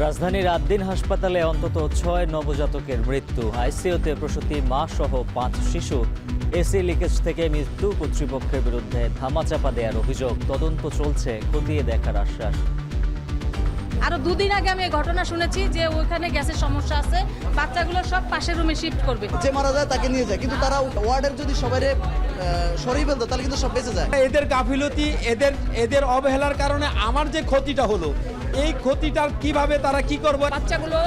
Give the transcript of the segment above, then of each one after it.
রাজধানীর আদ্দিন হাসপাতালে অন্তত ৬ নবজাতকের মৃত্যু। আইসিইউতে প্রসূতি মা সহ ৫ শিশু। এসি লিকেজ থেকে মৃত্যু। কর্তৃপক্ষের বিরুদ্ধে ধামাচাপা দেওয়ার অভিযোগ। তদন্ত চলছে, খতিয়ে দেখার আশ্বাস। আরো দুদিন আগে আমি এই ঘটনা শুনেছি যে ওইখানে গ্যাসের সমস্যা আছে, বাচ্চাগুলো সব পাশের রুমে শিফট করবে। যে মারা যায় তাকে নিয়ে যায়, কিন্তু তারা ওয়ার্ডের যদি সবাই সরিয়ে ফেলতো তাহলে কিন্তু সব বেঁচে যায়। এদের গাফিলতি, এদের অবহেলার কারণে আমার যে ক্ষতিটা হলো, এই ক্ষতিটার কিভাবে তারা কি করবে। বাচ্চাগুলো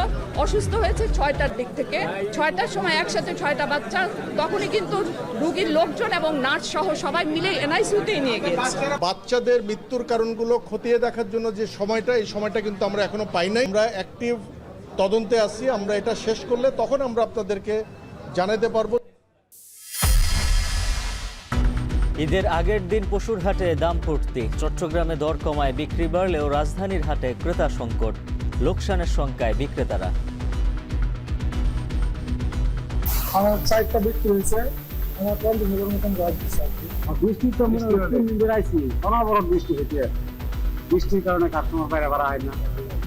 অসুস্থ হয়েছে 6টার দিক থেকে। 6টার সময় একসাথে 6টা বাচ্চা, তখনই কিন্তু রোগীর লোকজন এবং নার্স সহ সবাই মিলে এনআইসিইউতেই নিয়ে গিয়েছে। বাচ্চাদের মৃত্যুর কারণগুলো খতিয়ে দেখার জন্য যে সময়টা, এই সময়টা কিন্তু আমরা এখনো পাই নাই। আমরা অ্যাক্টিভ তদন্তে আছি। আমরা এটা শেষ করলে তখন আমরা আপনাদেরকে জানাতে পারবো। ঈদের আগের দিন পশুর হাটে দাম পড়তি। চট্টগ্রামে দর কমায় বিক্রি বাড়লেও রাজধানীর হাটে ক্রেতা সংকট। লোকসানের শঙ্কায় বিক্রেতারা। আমার 4টা বিক্রি হয়েছে, আমার 50,000 মতন গাছ দিচ্ছে আর কি। বৃষ্টি তো বেড়াইছি, অনবরত বৃষ্টি হয়েছে। বৃষ্টির কারণে কাস্টমার বাইরে বাড়া হয় না,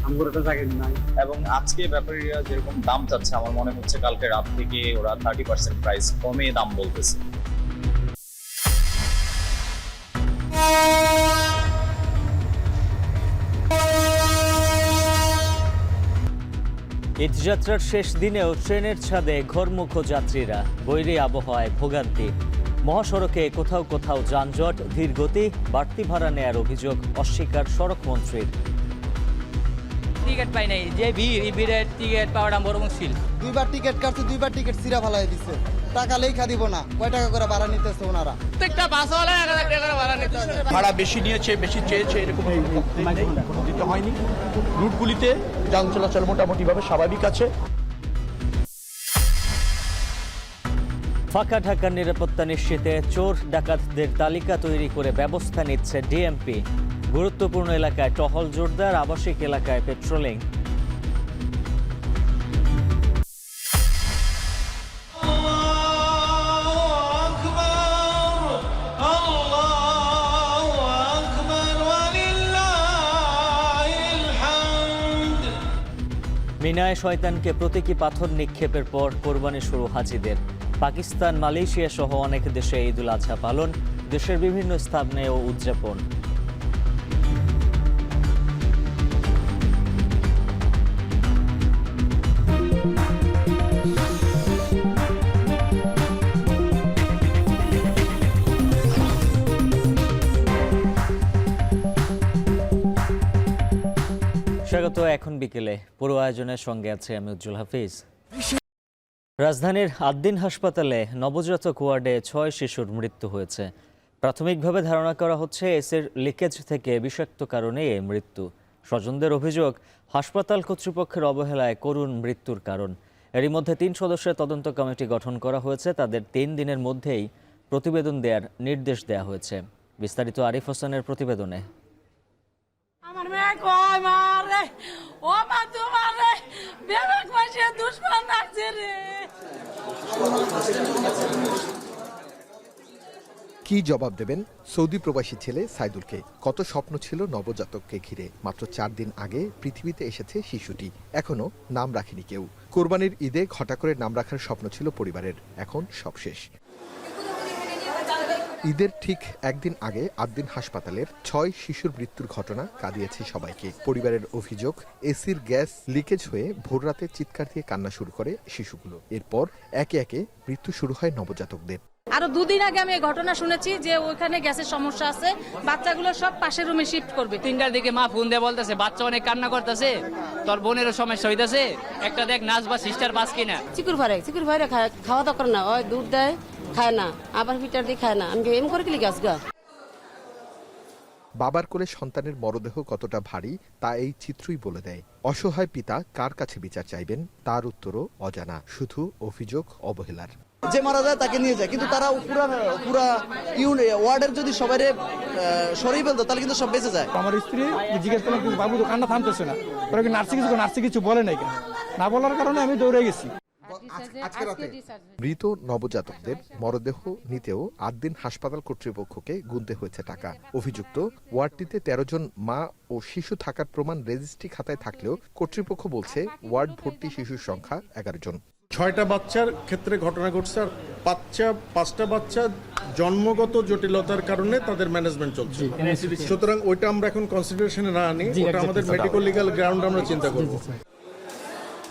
আমগুলো তো জায়গা নাই। এবং আজকে ব্যাপারীরা যেরকম দাম চাচ্ছে, আমার মনে হচ্ছে কালকে রাত থেকে ওরা 30% প্রাইস কমে দাম বলতেছে। ঈদযাত্রার শেষ দিনেও ট্রেনের ছাদে ঘরমুখো যাত্রীরা। বৈরী আবহাওয়ায় ভোগান্তি। মহাসড়কে কোথাও কোথাও যানজট, ধীর গতি। বাড়তি ভাড়া নেয়ার অভিযোগ অস্বীকার সড়ক মন্ত্রীর। টিকিট পাই নাই, যে ভিড়ের টিকিট পাওয়াটা বড় মুশকিল। 2বার টিকিট কাটছে, 2বার টিকিট সিরা ফালাই দিচ্ছে। টাকা লেখা দিব না, কয় টাকা করে ভাড়া নিতেছে ওনারা। প্রত্যেকটা বাসওয়ালা 1,000 টাকা করে ভাড়া নিতেছে। ভাড়া বেশি নিয়েছে, বেশি চেয়েছে, এরকম দিতে হয়নি। রুটগুলিতে যান চলাচল মোটামুটিভাবে স্বাভাবিক আছে। ফাঁকা ঢাকার নিরাপত্তা নিশ্চিতে চোর ডাকাতদের তালিকা তৈরি করে ব্যবস্থা নিচ্ছে ডিএমপি। গুরুত্বপূর্ণ এলাকায় টহল জোরদার, আবাসিক এলাকায় পেট্রোলিং। মিনায় শয়তানকে প্রতীকী পাথর নিক্ষেপের পর কোরবানি শুরু হাজিদের। পাকিস্তান, মালয়েশিয়া সহ অনেক দেশে ঈদুল আজহা পালন। দেশের বিভিন্ন স্থানেও উদযাপন। স্বাগত। এখন বিকেলে পুরো আয়োজনের সঙ্গে আছে আমি উজ্জ্বল হাফিজ। রাজধানীর আদ্দিন হাসপাতালে নবজাতক ওয়ার্ডে 6 শিশুর মৃত্যু হয়েছে। প্রাথমিকভাবে ধারণা করা হচ্ছে এসির লিকেজ থেকে বিষাক্ত কারণে এই মৃত্যু। স্বজনদের অভিযোগ, হাসপাতাল কর্তৃপক্ষের অবহেলায় করুণ মৃত্যুর কারণ। এরই মধ্যে 3 সদস্যের তদন্ত কমিটি গঠন করা হয়েছে। তাদের 3 দিনের মধ্যেই প্রতিবেদন দেওয়ার নির্দেশ দেওয়া হয়েছে। বিস্তারিত আরিফ হোসেনের প্রতিবেদনে। আমার মেয়ে কয় মারে, ও মা তোমারে বেবাক মাসে দুশমন লাগছে রে। কি জবাব দেবেন সৌদি প্রবাসী ছেলে সাইদুলকে? কত স্বপ্ন ছিল নবজাতককে ঘিরে। মাত্র 4 দিন আগে পৃথিবীতে এসেছে শিশুটি, এখনো নাম রাখেনি কেউ। কোরবানির ঈদে ঘটা করে নাম রাখার স্বপ্ন ছিল পরিবারের, এখন সব শেষ। ঈদের ঠিক একদিন আগে আদ্দিন হাসপাতালের 6 শিশুর মৃত্যুর ঘটনা কাঁদিয়েছে সবাইকে। পরিবারের অভিযোগ, এসির গ্যাস লিকেজ হয়ে ভোররাতে চিৎকার দিয়ে কান্না শুরু করে শিশুগুলো। এরপর একে একে মৃত্যু শুরু হয় নবজাতকদের। আরো দুদিন আগে আমি এই ঘটনা শুনেছি যে ওইখানে গ্যাসের সমস্যা আছে, বাচ্চাগুলো সব পাশের রুমে শিফট করবে। 3টার দিকে মা ফোন দিয়ে বলতেছে বাচ্চা অনেক কান্না করতেছে, তোর বোনেরও সমস্যা হইতেছে, একটা দেখ নাচ বা সিস্টার বাস কিনা। চিকুর ভাইরে খাওয়া দাওয়া করে না, ওই দুধ দেয় খায় না, আবার ফিটার দিয়ে খায় না। আমি এম করে গেলি গাছ গা। বাবার কোলে সন্তানের মরদেহ কতটা ভারী তা এই চিত্রই বলে দেয়। অসহায় পিতা কার কাছে বিচার চাইবেন তার উত্তরও অজানা, শুধু অভিযোগ অবহেলার। যে মারা যায় তাকে নিয়ে যায়, কিন্তু তারা পুরা ওয়ার্ডের যদি সবাই সরিয়ে ফেলতো তাহলে কিন্তু সব বেঁচে যায়। আমার স্ত্রী জিজ্ঞেস করলাম, বাবু তো কান্না থামতেছে না, ওরা কি নার্সি কিছু বলে নাই কেন? না বলার কারণে আমি দৌড়ে গেছি। মৃত নবজাতকদের মরদেহ নিতেও 8 দিন হাসপাতাল কর্তৃপক্ষকে গুনতে হয়েছে টাকা। অভিযুক্ত ওয়ার্ডটিতে 13 জন মা ও শিশু থাকার প্রমাণ রেজিস্ট্রি খাতায় থাকলেও কর্তৃপক্ষ বলছে ওয়ার্ড ভর্তি শিশুর সংখ্যা 11 জন। 6টা বাচ্চার ক্ষেত্রে ঘটনা ঘটছে, আর 5টা বাচ্চা জন্মগত জটিলতার কারণে তাদের ম্যানেজমেন্ট চলছে। সুতরাং ওইটা আমরা এখন কনসিডারেশনে না আনি, ওটা আমাদের মেডিকেল লিগ্যাল গ্রাউন্ড আমরা চিন্তা করব।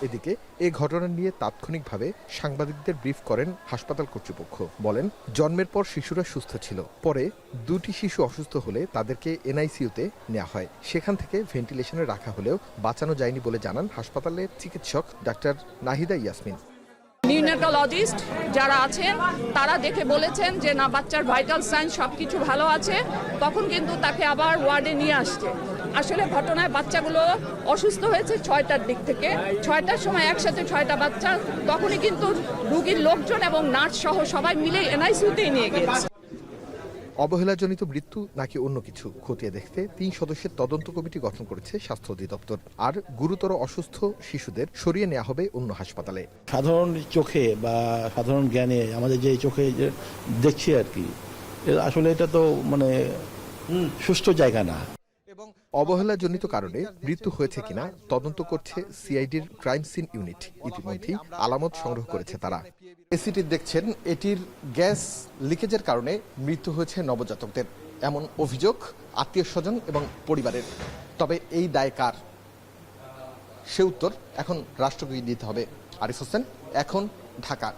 এদিকে এই ঘটনা নিয়ে তাৎক্ষণিকভাবে সাংবাদিকদের ব্রিফ করেন হাসপাতাল কর্তৃপক্ষ। বলেন, জন্মের পর শিশুরা সুস্থ ছিল, পরে 2টি শিশু অসুস্থ হলে তাদেরকে এনআইসিইউতে নেওয়া হয়। সেখান থেকে ভেন্টিলেশনে রাখা হলেও বাঁচানো যায়নি বলে জানান হাসপাতালের চিকিৎসক ডাক্তার নাহিদা ইয়াসমিন। নিউনেটোলজিস্ট যারা আছেন তারা দেখে বলেছেন যে না, বাচ্চার ভাইটাল সাইন সবকিছু ভালো আছে, তখন কিন্তু তাকে আবার ওয়ার্ডে নিয়ে আসছে। আসলে ঘটনায় বাচ্চাগুলো অসুস্থ হয়েছে 6টার দিক থেকে। 6টার সময় একসাথে 6টা বাচ্চা, তখনই কিন্তু রোগীর লোকজন এবং নার্স সহ সবাই মিলে এনআইসিইউতেই নিয়ে গিয়েছে। অবহেলাজনিত মৃত্যু নাকি অন্য কিছু খতিয়ে দেখতে 3 সদস্যের তদন্ত কমিটি গঠন করেছে স্বাস্থ্য অধিদপ্তর। আর গুরুতর অসুস্থ শিশুদের সরিয়ে নেওয়া হবে অন্য হাসপাতালে। সাধারণ চোখে বা সাধারণ জ্ঞানে আমাদের যে চোখে যে দেখছি আর কি, আসলে এটা তো মানে সুষ্ঠু জায়গা না। অবহেলাজনিত কারণে মৃত্যু হয়েছে কিনা তদন্ত করছে সিআইডির ক্রাইম সিন ইউনিট। ইতিমধ্যেই আলামত সংগ্রহ করেছে তারা। এসিটি দেখছেন, এটির গ্যাস লিকেজের কারণে মৃত্যু হয়েছে নবজাতকদের, এমন অভিযোগ আত্মীয় স্বজন এবং পরিবারের। তবে এই দায় কার, সে উত্তর এখন রাষ্ট্রকে দিতে হবে। আরিফ হোসেন, এখন, ঢাকা।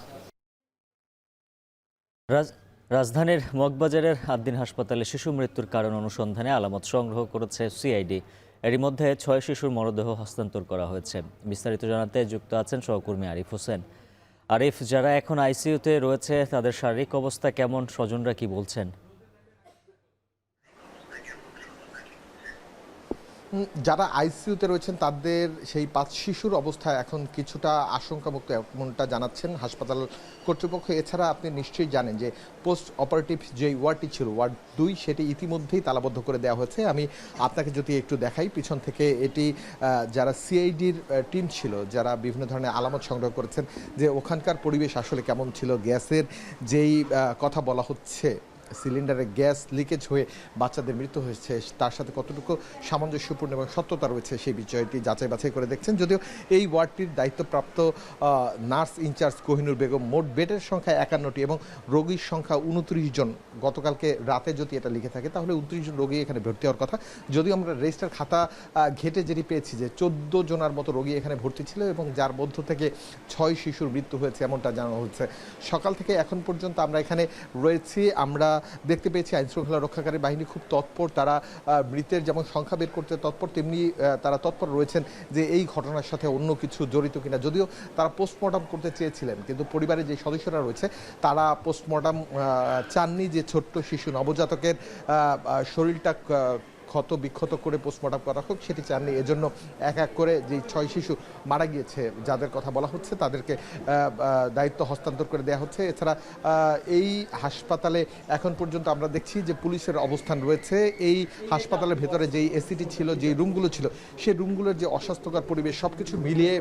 রাজধানীর মগবাজারের 8 দিন হাসপাতালে শিশু মৃত্যুর কারণ অনুসন্ধানে আলামত সংগ্রহ করেছে সিআইডি। এরই মধ্যে 6 শিশুর মরদেহ হস্তান্তর করা হয়েছে। বিস্তারিত জানাতে যুক্ত আছেন সহকর্মী আরিফ হোসেন। আরিফ, যারা এখন আইসিইউতে রয়েছে তাদের শারীরিক অবস্থা কেমন, স্বজনরা কি বলছেন? যারা আইসিইউতে রয়েছেন তাদের সেই 5 শিশুর অবস্থা এখন কিছুটা আশঙ্কামুক্ত, এমনটা জানাচ্ছেন হাসপাতাল কর্তৃপক্ষ। এছাড়া আপনি নিশ্চয়ই জানেন যে পোস্ট অপারেটিভ যে ওয়ার্ডটি ছিল, ওয়ার্ড 2, সেটি ইতিমধ্যেই তালাবদ্ধ করে দেওয়া হয়েছে। আমি আপনাকে যদি একটু দেখাই পিছন থেকে, এটি যারা সিআইডির টিম ছিল, যারা বিভিন্ন ধরনের আলামত সংগ্রহ করেছেন যে ওখানকার পরিবেশ আসলে কেমন ছিল, গ্যাসের যেই কথা বলা হচ্ছে, সিলিন্ডারে গ্যাস লিকেজ হয়ে বাচ্চাদের মৃত্যু হয়েছে, তার সাথে কতটুকু সামঞ্জস্যপূর্ণ এবং সত্যতা রয়েছে সেই বিষয়টি যাচাই বাছাই করে দেখছেন। যদিও এই ওয়ার্ডটির দায়িত্বপ্রাপ্ত নার্স ইনচার্জ কোহিনুর বেগম মোট বেডের সংখ্যা 51টি এবং রোগীর সংখ্যা 29 জন। গতকালকে রাতে যদি এটা লিখে থাকে তাহলে 29 জন রোগী এখানে ভর্তি হওয়ার কথা। যদিও আমরা রেজিস্টার খাতা ঘেটে যেটি পেয়েছি যে 14 জনের মতো রোগী এখানে ভর্তি ছিল এবং যার মধ্য থেকে 6 শিশুর মৃত্যু হয়েছে, এমনটা জানানো হচ্ছে। সকাল থেকে এখন পর্যন্ত আমরা এখানে রয়েছি, আমরা দেখতে পেয়েছি আইনশৃঙ্খলা রক্ষাকারী বাহিনী খুব তৎপর। তারা মৃতের যেমন সংখ্যা বের করতে তৎপর, তেমনি তারা তৎপর রয়েছেন যে এই ঘটনার সাথে অন্য কিছু জড়িত কিনা। যদিও তারা পোস্টমর্টম করতে চেয়েছিলেন, কিন্তু পরিবারের যে সদস্যরা রয়েছে তারা পোস্টমর্টম চাননি, যে ছোট্ট শিশু নবজাতকের শরীরটা ক্ষত বিক্ষত করে পোস্টমর্টম করা হোক, সেটি চাননি। এজন্য এক এক করে যে 6 শিশু মারা গিয়েছে, যাদের কথা বলা হচ্ছে, তাদেরকে দায়িত্ব হস্তান্তর করে দেওয়া হচ্ছে। এছাড়া এই হাসপাতালে এখন পর্যন্ত আমরা দেখছি যে পুলিশের অবস্থান রয়েছে। এই হাসপাতালের ভেতরে যেই এসিটি ছিল, যেই রুমগুলো ছিল, সেই রুমগুলোর যে অস্বাস্থ্যকর পরিবেশ, সব কিছু মিলিয়ে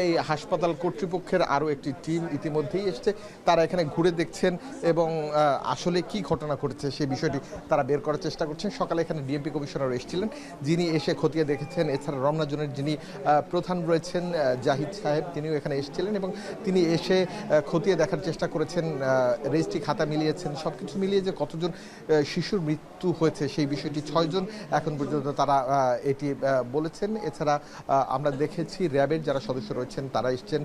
এই হাসপাতাল কর্তৃপক্ষের আরও একটি টিম ইতিমধ্যেই এসছে। তারা এখানে ঘুরে দেখছেন এবং আসলে কি ঘটনা ঘটেছে সেই বিষয়টি তারা বের করার চেষ্টা করছেন। সকালে এখানে ডিএমপি কমিশনার এসেছিলেন, যিনি এসে খতিয়ে দেখেছেন। এছাড়া রমনা জোনের যিনি প্রধান রয়েছেন জাহিদ সাহেব, তিনিও এখানে এসেছিলেন এবং তিনি এসে খতিয়ে দেখার চেষ্টা করেছেন, রেজিস্ট্রি খাতা মিলিয়েছেন। সব কিছু মিলিয়ে যে কতজন শিশুর মৃত্যু হয়েছে সেই বিষয়টি 6 জন এখন পর্যন্ত তারা এটি বলেছেন। এছাড়া আমরা দেখেছি র্যাবের যারা সদস্য রয়েছেন তারা এসছেন,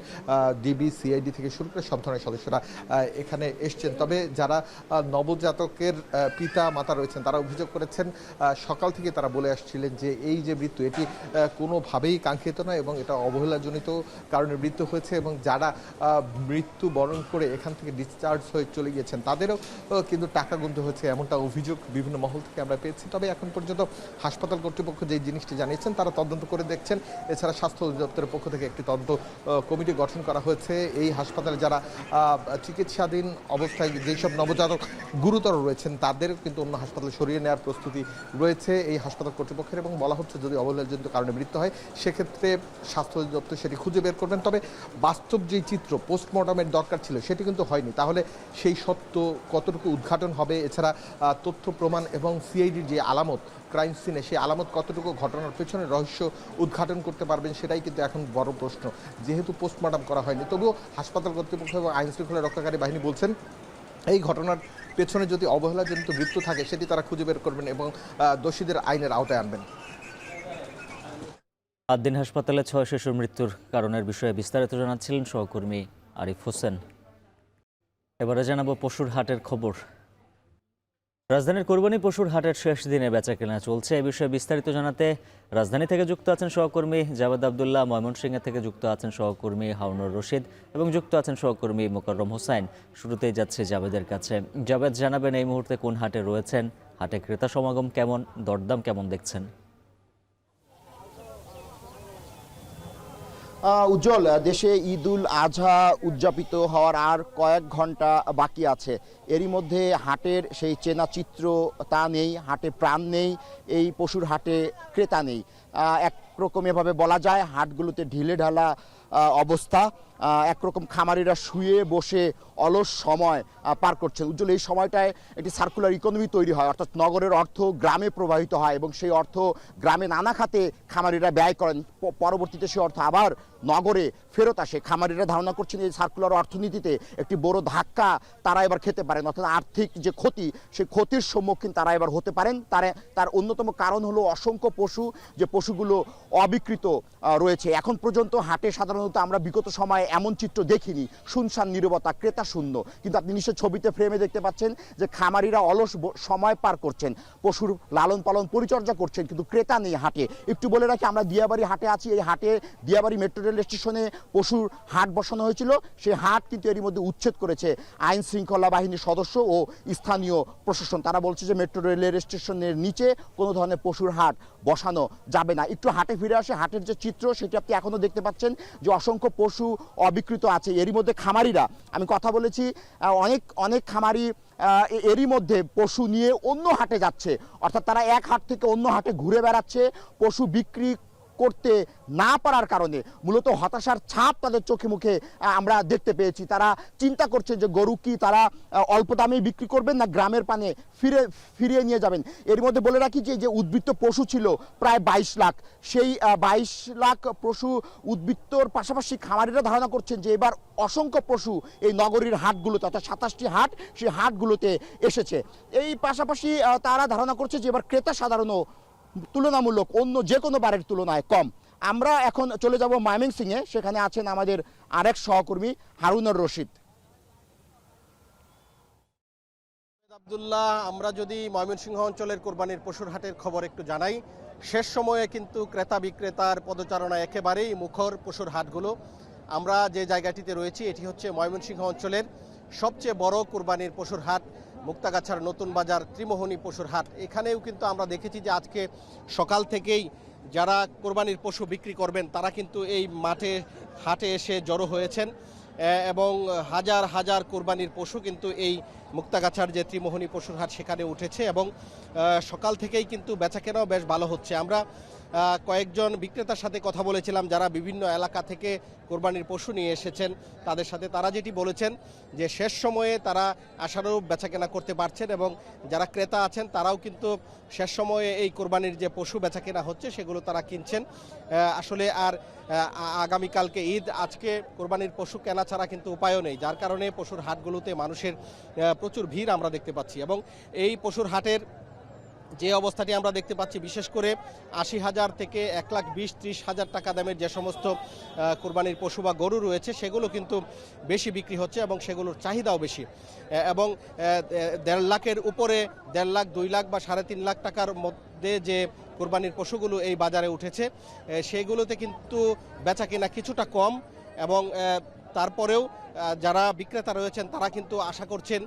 ডিবি, সিআইডি থেকে শুরু করে সব ধরনের সদস্যরা এখানে এসছেন। তবে যারা নবজাতকের পিতা মাতা রয়েছেন তারা অভিযোগ করেছেন, সকাল থেকে তারা বলে আসছিলেন যে এই যে মৃত্যু, এটি কোনোভাবেই কাঙ্ক্ষিত নয় এবং এটা অবহেলাজনিত কারণে মৃত্যু হয়েছে। এবং যারা মৃত্যু বরণ করে এখান থেকে ডিসচার্জ হয়ে চলে গিয়েছেন তাদেরও কিন্তু টাকা গুনতে হয়েছে, এমনটা অভিযোগ বিভিন্ন মহল থেকে আমরা পেয়েছি। তবে এখন পর্যন্ত হাসপাতাল কর্তৃপক্ষ যে জিনিসটি জানিয়েছেন তারা তদন্ত করে দেখছেন। এছাড়া স্বাস্থ্য অধিদপ্তরের পক্ষ থেকে একটি তদন্ত কমিটি গঠন করা হয়েছে। এই হাসপাতালে যারা চিকিৎসাধীন অবস্থায় যেসব নবজাতক গুরুতর রয়েছেন তাদের কিন্তু অন্য হাসপাতালে সরিয়ে নেওয়ার প্রস্তুতি প্রস্তুতি রয়েছে এই হাসপাতাল কর্তৃপক্ষের, এবং বলা হচ্ছে যদি অবহেলাজনিত কারণে মৃত্যু হয় সেক্ষেত্রে স্বাস্থ্য অধিদপ্তর সেটি খুঁজে বের করবেন। তবে বাস্তব যেই চিত্র পোস্টমর্টমের দরকার ছিল সেটি কিন্তু হয়নি, তাহলে সেই সত্য কতটুকু উদ্ঘাটন হবে, এছাড়া তথ্য প্রমাণ এবং সিআইডির যে আলামত ক্রাইম সিনে সেই আলামত কতটুকু ঘটনার পেছনে রহস্য উদ্ঘাটন করতে পারবেন সেটাই কিন্তু এখন বড় প্রশ্ন। যেহেতু পোস্টমর্টম করা হয়নি, তবুও হাসপাতাল কর্তৃপক্ষ এবং আইন শৃঙ্খলা রক্ষাকারী বাহিনী বলছেন এই ঘটনার পেছনে যদি অবহেলাজনিত মৃত্যু থাকে সেটি তারা খুঁজে বের করবেন এবং দোষীদের আইনের আওতায় আনবেন। আদ্দিন হাসপাতালে 6 শিশুর মৃত্যুর কারণের বিষয়ে বিস্তারিত জানাচ্ছিলেন সহকর্মী আরিফ হোসেন। এবারে জানাবো পশুর হাটের খবর। রাজধানীর কোরবানি পশুর হাটের শেষ দিনে বেচাকেনা চলছে। এ বিষয়ে বিস্তারিত জানাতে রাজধানী থেকে যুক্ত আছেন সহকর্মী জাভেদ আবদুল্লাহ, ময়মনসিংহ থেকে যুক্ত আছেন সহকর্মী হারুনুর রশিদ এবং যুক্ত আছেন সহকর্মী মোকাররম হোসাইন। শুরুতেই যাচ্ছে জাভেদের কাছে। জাভেদ, জানাবেন এই মুহূর্তে কোন হাটে রয়েছেন, হাটে ক্রেতা সমাগম কেমন, দরদাম কেমন দেখছেন? উজ্জ্বল, দেশে ঈদ উল আজহা উদযাপিত হওয়ার আর কয়েক ঘন্টা বাকি আছে। এরই মধ্যে হাটের সেই চেনা চিত্র তা নেই, হাটে প্রাণ নেই, এই পশুর হাটে ক্রেতা নেই। একরকম এভাবে বলা যায় হাটগুলোতে ঢিলে ঢালা অবস্থা। একরকম খামারিরা শুয়ে বসে অলস সময় পার করছেন। উজ্জ্বল, এই সময়টায় একটি সার্কুলার ইকোনমি তৈরি হয়, অর্থাৎ নগরের অর্থ গ্রামে প্রবাহিত হয় এবং সেই অর্থ গ্রামে নানা খাতে খামারিরা ব্যয় করেন, পরবর্তীতে সেই অর্থ আবার নগরে ফেরত আসে। খামারিরা ধারণা করছেন এই সার্কুলার অর্থনীতিতে একটি বড় ধাক্কা তারা এবার খেতে পারেন, অর্থাৎ আর্থিক যে ক্ষতি সেই ক্ষতির সম্মুখীন তারা এবার হতে পারেন। তার অন্যতম কারণ হলো অসংখ্য পশু, যে পশুগুলো অবিকৃত রয়েছে। এখন পর্যন্ত হাটে সাধারণত আমরা বিগত সময়ে এমন চিত্র দেখিনি, শুনশান নীরবতা, ক্রেতা শূন্য। কিন্তু আপনি নিশ্চয় ছবিতে ফ্রেমে দেখতে পাচ্ছেন যে খামারিরা অলস সময় পার করছেন, পশুর লালন পালন পরিচর্যা করছেন, কিন্তু ক্রেতা নেই হাটে। একটু বলে রাখি, আমরা দিয়াবাড়ি হাটে আছি। এই হাটে দিয়াবাড়ি মেট্রো রেল স্টেশনে পশুর হাট বসানো হয়েছিল, সেই হাট কিন্তু এরই মধ্যে উচ্ছেদ করেছে আইন শৃঙ্খলা বাহিনীর সদস্য ও স্থানীয় প্রশাসন। তারা বলছে যে মেট্রো রেলের স্টেশনের নিচে কোনো ধরনের পশুর হাট বসানো যাবে না। একটু হাটে ফিরে আসে, হাটের যে চিত্র সেটি আপনি এখনো দেখতে পাচ্ছেন যে অসংখ্য পশু অবিকৃত আছে। এরই মধ্যে খামারিরা, আমি কথা বলেছি অনেক খামারি এরই মধ্যে পশু নিয়ে অন্য হাটে যাচ্ছে, অর্থাৎ তারা এক হাট থেকে অন্য হাটে ঘুরে বেড়াচ্ছে। পশু বিক্রি করতে না পারার কারণে মূলত হতাশার ছাপ তাদের চোখে মুখে আমরা দেখতে পেয়েছি। তারা চিন্তা করছে যে গরু কি তারা অল্প দামে বিক্রি করবেন না গ্রামের পানে ফিরিয়ে নিয়ে যাবেন। এর মধ্যে বলে রাখি যে উদ্বৃত্ত পশু ছিল প্রায় 22 লাখ, সেই 22 লাখ পশু উদ্বৃত্তর পাশাপাশি খামারিরা ধারণা করছেন যে এবার অসংখ্য পশু এই নগরীর হাটগুলোতে, অর্থাৎ 27টি হাট, সেই হাটগুলোতে এসেছে। এই পাশাপাশি তারা ধারণা করছে যে এবার ক্রেতা সাধারণ তুলনামূলক অন্য যে কোনো বারের তুলনায় কম। আমরা এখন চলে যাব ময়মনসিংহে, সেখানে আছেন আমাদের আরেক সহকর্মী হারুনুর রশিদ। আব্দুল্লাহ, আমরা যদি ময়মনসিংহ অঞ্চলের কোরবানির পশুর হাটের খবর একটু জানাই, শেষ সময়ে কিন্তু ক্রেতা বিক্রেতার পদচারণা একেবারেই মুখর পশুর হাটগুলো। আমরা যে জায়গাটিতে রয়েছি এটি হচ্ছে ময়মনসিংহ অঞ্চলের সবচেয়ে বড় কোরবানির পশুর হাট, মুক্তাগাছার নতুন বাজার ত্রিমোহনী পশুর হাট। এখানেও কিন্তু আমরা দেখেছি যে আজকে সকাল থেকেই যারা কোরবানির পশু বিক্রি করবেন তারা কিন্তু এই হাটে এসে জড়ো হয়েছেন এবং হাজার হাজার কোরবানির পশু কিন্তু এই মুক্তাগাছার যে ত্রিমোহনী পশুর হাট সেখানে উঠেছে এবং সকাল থেকেই কিন্তু বেচাকেনাও বেশ ভালো হচ্ছে। আমরা কয়েকজন বিক্রেতার সাথে কথা বলেছিলাম যারা বিভিন্ন এলাকা থেকে কোরবানির পশু নিয়ে এসেছেন, তাদের সাথে তারা যেটি বলেছেন যে শেষ সময়ে তারা আশানুরূপ বেচাকেনা করতে পারছেন এবং যারা ক্রেতা আছেন তারাও কিন্তু শেষ সময়ে এই কোরবানির যে পশু বেচাকেনা হচ্ছে সেগুলো তারা কিনছেন। আসলে আর আগামীকালকে ঈদ, আজকে কোরবানির পশু কেনা ছাড়া কিন্তু উপায়ও নেই, যার কারণে পশুর হাটগুলোতে মানুষের প্রচুর ভিড় আমরা দেখতে পাচ্ছি এবং এই পশুর হাটের যে অবস্থাটি আমরা দেখতে পাচ্ছি, বিশেষ করে 80,000 থেকে 1,20,30,000 টাকা দামের যে সমস্ত কোরবানির পশু বা গরু রয়েছে সেগুলো কিন্তু বেশি বিক্রি হচ্ছে এবং সেগুলোর চাহিদাও বেশি এবং 1.5 লাখের উপরে 1.5 লাখ, 2 লাখ বা 3.5 লাখ টাকার মধ্যে যে কোরবানির পশুগুলো এই বাজারে উঠেছে সেগুলোতে কিন্তু বেচাকেনা কিছুটা কম এবং তারপরেও যারা বিক্রেতা রয়েছেন তারা কিন্তু আশা করছেন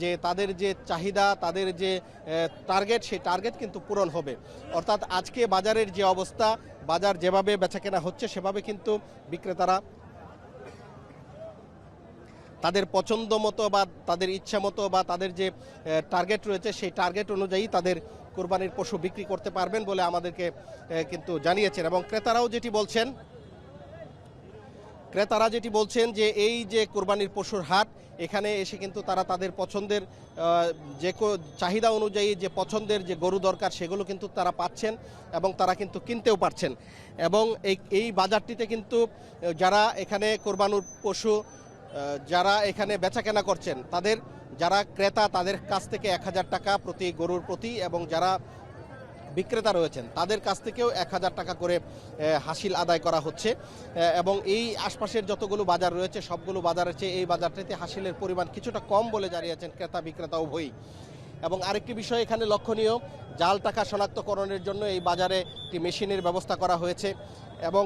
যে তাদের যে চাহিদা, তাদের যে টার্গেট, সেই টার্গেট কিন্তু পূরণ হবে। অর্থাৎ আজকে বাজারের যে অবস্থা, বাজার যেভাবে বেচাকেনা হচ্ছে সেভাবে কিন্তু বিক্রেতারা তাদের পছন্দ মতো বা তাদের ইচ্ছা মতো বা তাদের যে টার্গেট রয়েছে সেই টার্গেট অনুযায়ী তাদের কোরবানির পশু বিক্রি করতে পারবেন বলে আমাদেরকে কিন্তু জানিয়েছেন। এবং ক্রেতারা যেটি বলছেন যে এই যে কোরবানির পশুর হাট, এখানে এসে কিন্তু তারা তাদের পছন্দের যে চাহিদা অনুযায়ী যে পছন্দের যে গরু দরকার সেগুলো কিন্তু তারা পাচ্ছেন এবং তারা কিন্তু কিনতেও পারছেন। এবং এই বাজারটিতে কিন্তু যারা এখানে কোরবানির পশু যারা এখানে বেচাকেনা করছেন, তাদের যারা ক্রেতা তাদের কাছ থেকে 1000 টাকা প্রতি গরুর প্রতি, এবং যারা বিক্রেতা রয়েছেন তাদের কাছ থেকেও 1000 টাকা করে হাসিল আদায় করা হচ্ছে। এবং এই আশপাশের যতগুলো বাজার রয়েছে সবগুলো বাজারের চেয়ে এই বাজারটিতে হাসিলের পরিমাণ কিছুটা কম বলে জানিয়েছেন ক্রেতা বিক্রেতা উভয়ই। এবং আরেকটি বিষয় এখানে লক্ষণীয়, জাল টাকা শনাক্তকরণের জন্য এই বাজারে একটি মেশিনের ব্যবস্থা করা হয়েছে। এবং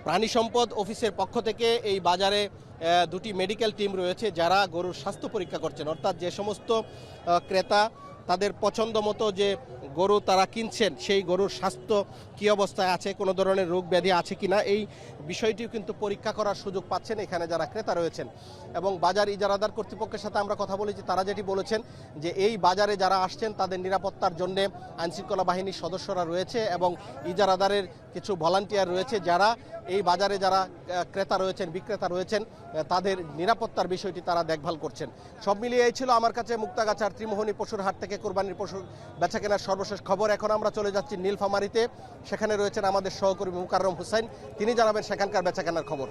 প্রাণী সম্পদ অফিসের পক্ষ থেকে এই বাজারে দুটি মেডিকেল টিম রয়েছে যারা গরুর স্বাস্থ্য পরীক্ষা করছেন, অর্থাৎ যে সমস্ত ক্রেতা তাদের পছন্দ মতো যে গরু তারা কিনছেন সেই গরুর স্বাস্থ্য কী অবস্থায় আছে, কোনো ধরনের রোগ ব্যাধি আছে কিনা, এই বিষয়টিও কিন্তু পরীক্ষা করার সুযোগ পাচ্ছেন এখানে যারা ক্রেতা রয়েছেন। এবং বাজার ইজারাদার কর্তৃপক্ষের সাথে আমরা কথা বলেছি, তারা যেটি বলেছেন যে এই বাজারে যারা আসছেন তাদের নিরাপত্তার জন্য আইনশৃঙ্খলা বাহিনীর সদস্যরা রয়েছে এবং ইজারাদারের কিছু ভলান্টিয়ার রয়েছে যারা এই বাজারে যারা ক্রেতা রয়েছেন বিক্রেতা রয়েছেন তাদের নিরাপত্তার বিষয়টি তারা দেখভাল করছেন। সব মিলিয়ে এই ছিল আমার কাছে মুক্তাগাছার ত্রিমোহনী পশুর হাট থেকে কোরবানির পশুর বেচাকেনার সর্বশেষ খবর। এখন আমরা চলে যাচ্ছি নীলফামারীতে, সেখানে রয়েছেন আমাদের সহকর্মী মুকাররম হুসাইন, তিনি জানাবেন সেখানকার বেচাকেনার খবর।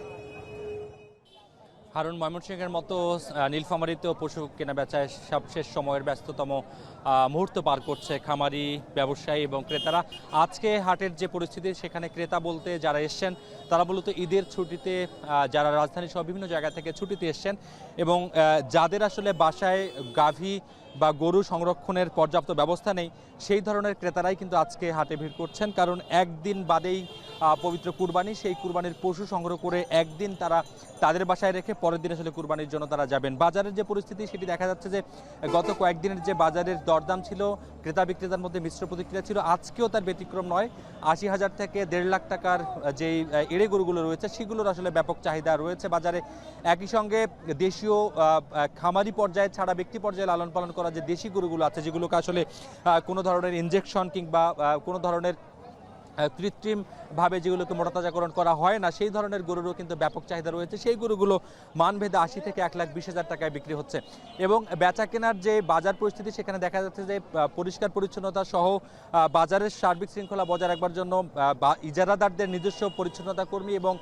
হারুন, ময়মনসিংহের মতো নীলফামারীতেও পশু কেনা বেচায় সবশেষ সময়ের ব্যস্ততম মুহূর্ত পার করছে খামারি, ব্যবসায়ী এবং ক্রেতারা। আজকে হাটের যে পরিস্থিতি, সেখানে ক্রেতা বলতে যারা এসছেন তারা মূলত ঈদের ছুটিতে, যারা রাজধানী সহ বিভিন্ন জায়গা থেকে ছুটিতে এসছেন এবং যাদের আসলে বাসায় গাভী বা গরু সংরক্ষণের পর্যাপ্ত ব্যবস্থা নেই, সেই ধরনের ক্রেতারাই কিন্তু আজকে হাটে ভিড় করছেন। কারণ একদিন বাদেই পবিত্র কুরবানি, সেই কুরবানির পশু সংগ্রহ করে একদিন তারা তাদের বাসায় রেখে পরের দিন আসলে কুরবানির জন্য তারা যাবেন। বাজারের যে পরিস্থিতি সেটি দেখা যাচ্ছে যে গত কয়েকদিনের যে বাজারের দরদাম ছিল, ক্রেতা বিক্রেতার মধ্যে মিশ্র প্রতিক্রিয়া ছিল, আজকেও তার ব্যতিক্রম নয়। 80,000 থেকে 1.5 লাখ টাকার যেই এড়ে গরুগুলো রয়েছে সেগুলোর আসলে ব্যাপক চাহিদা রয়েছে বাজারে। একই সঙ্গে দেশীয় খামারি পর্যায়ে ছাড়া ব্যক্তি পর্যায়ে লালন পালন করা যে দেশি গরুগুলো আছে, যেগুলোকে আসলে কোনো ধরনের ইনজেকশন কিংবা কোনো ধরনের কৃত্রিমভাবে যেগুলোকে মোটাতাজাকরণ করা হয় না, সেই ধরনের গরুরও কিন্তু ব্যাপক চাহিদা রয়েছে। সেই গরুগুলো মানভেদে 80 থেকে 1,20,000 টাকায় বিক্রি হচ্ছে। এবং বেচা কেনার যে বাজার পরিস্থিতি, সেখানে দেখা যাচ্ছে যে পরিষ্কার পরিচ্ছন্নতা সহ বাজারের সার্বিক শৃঙ্খলা বজায় রাখবার জন্য ইজারাদারদের নিজস্ব পরিচ্ছন্নতা কর্মী এবং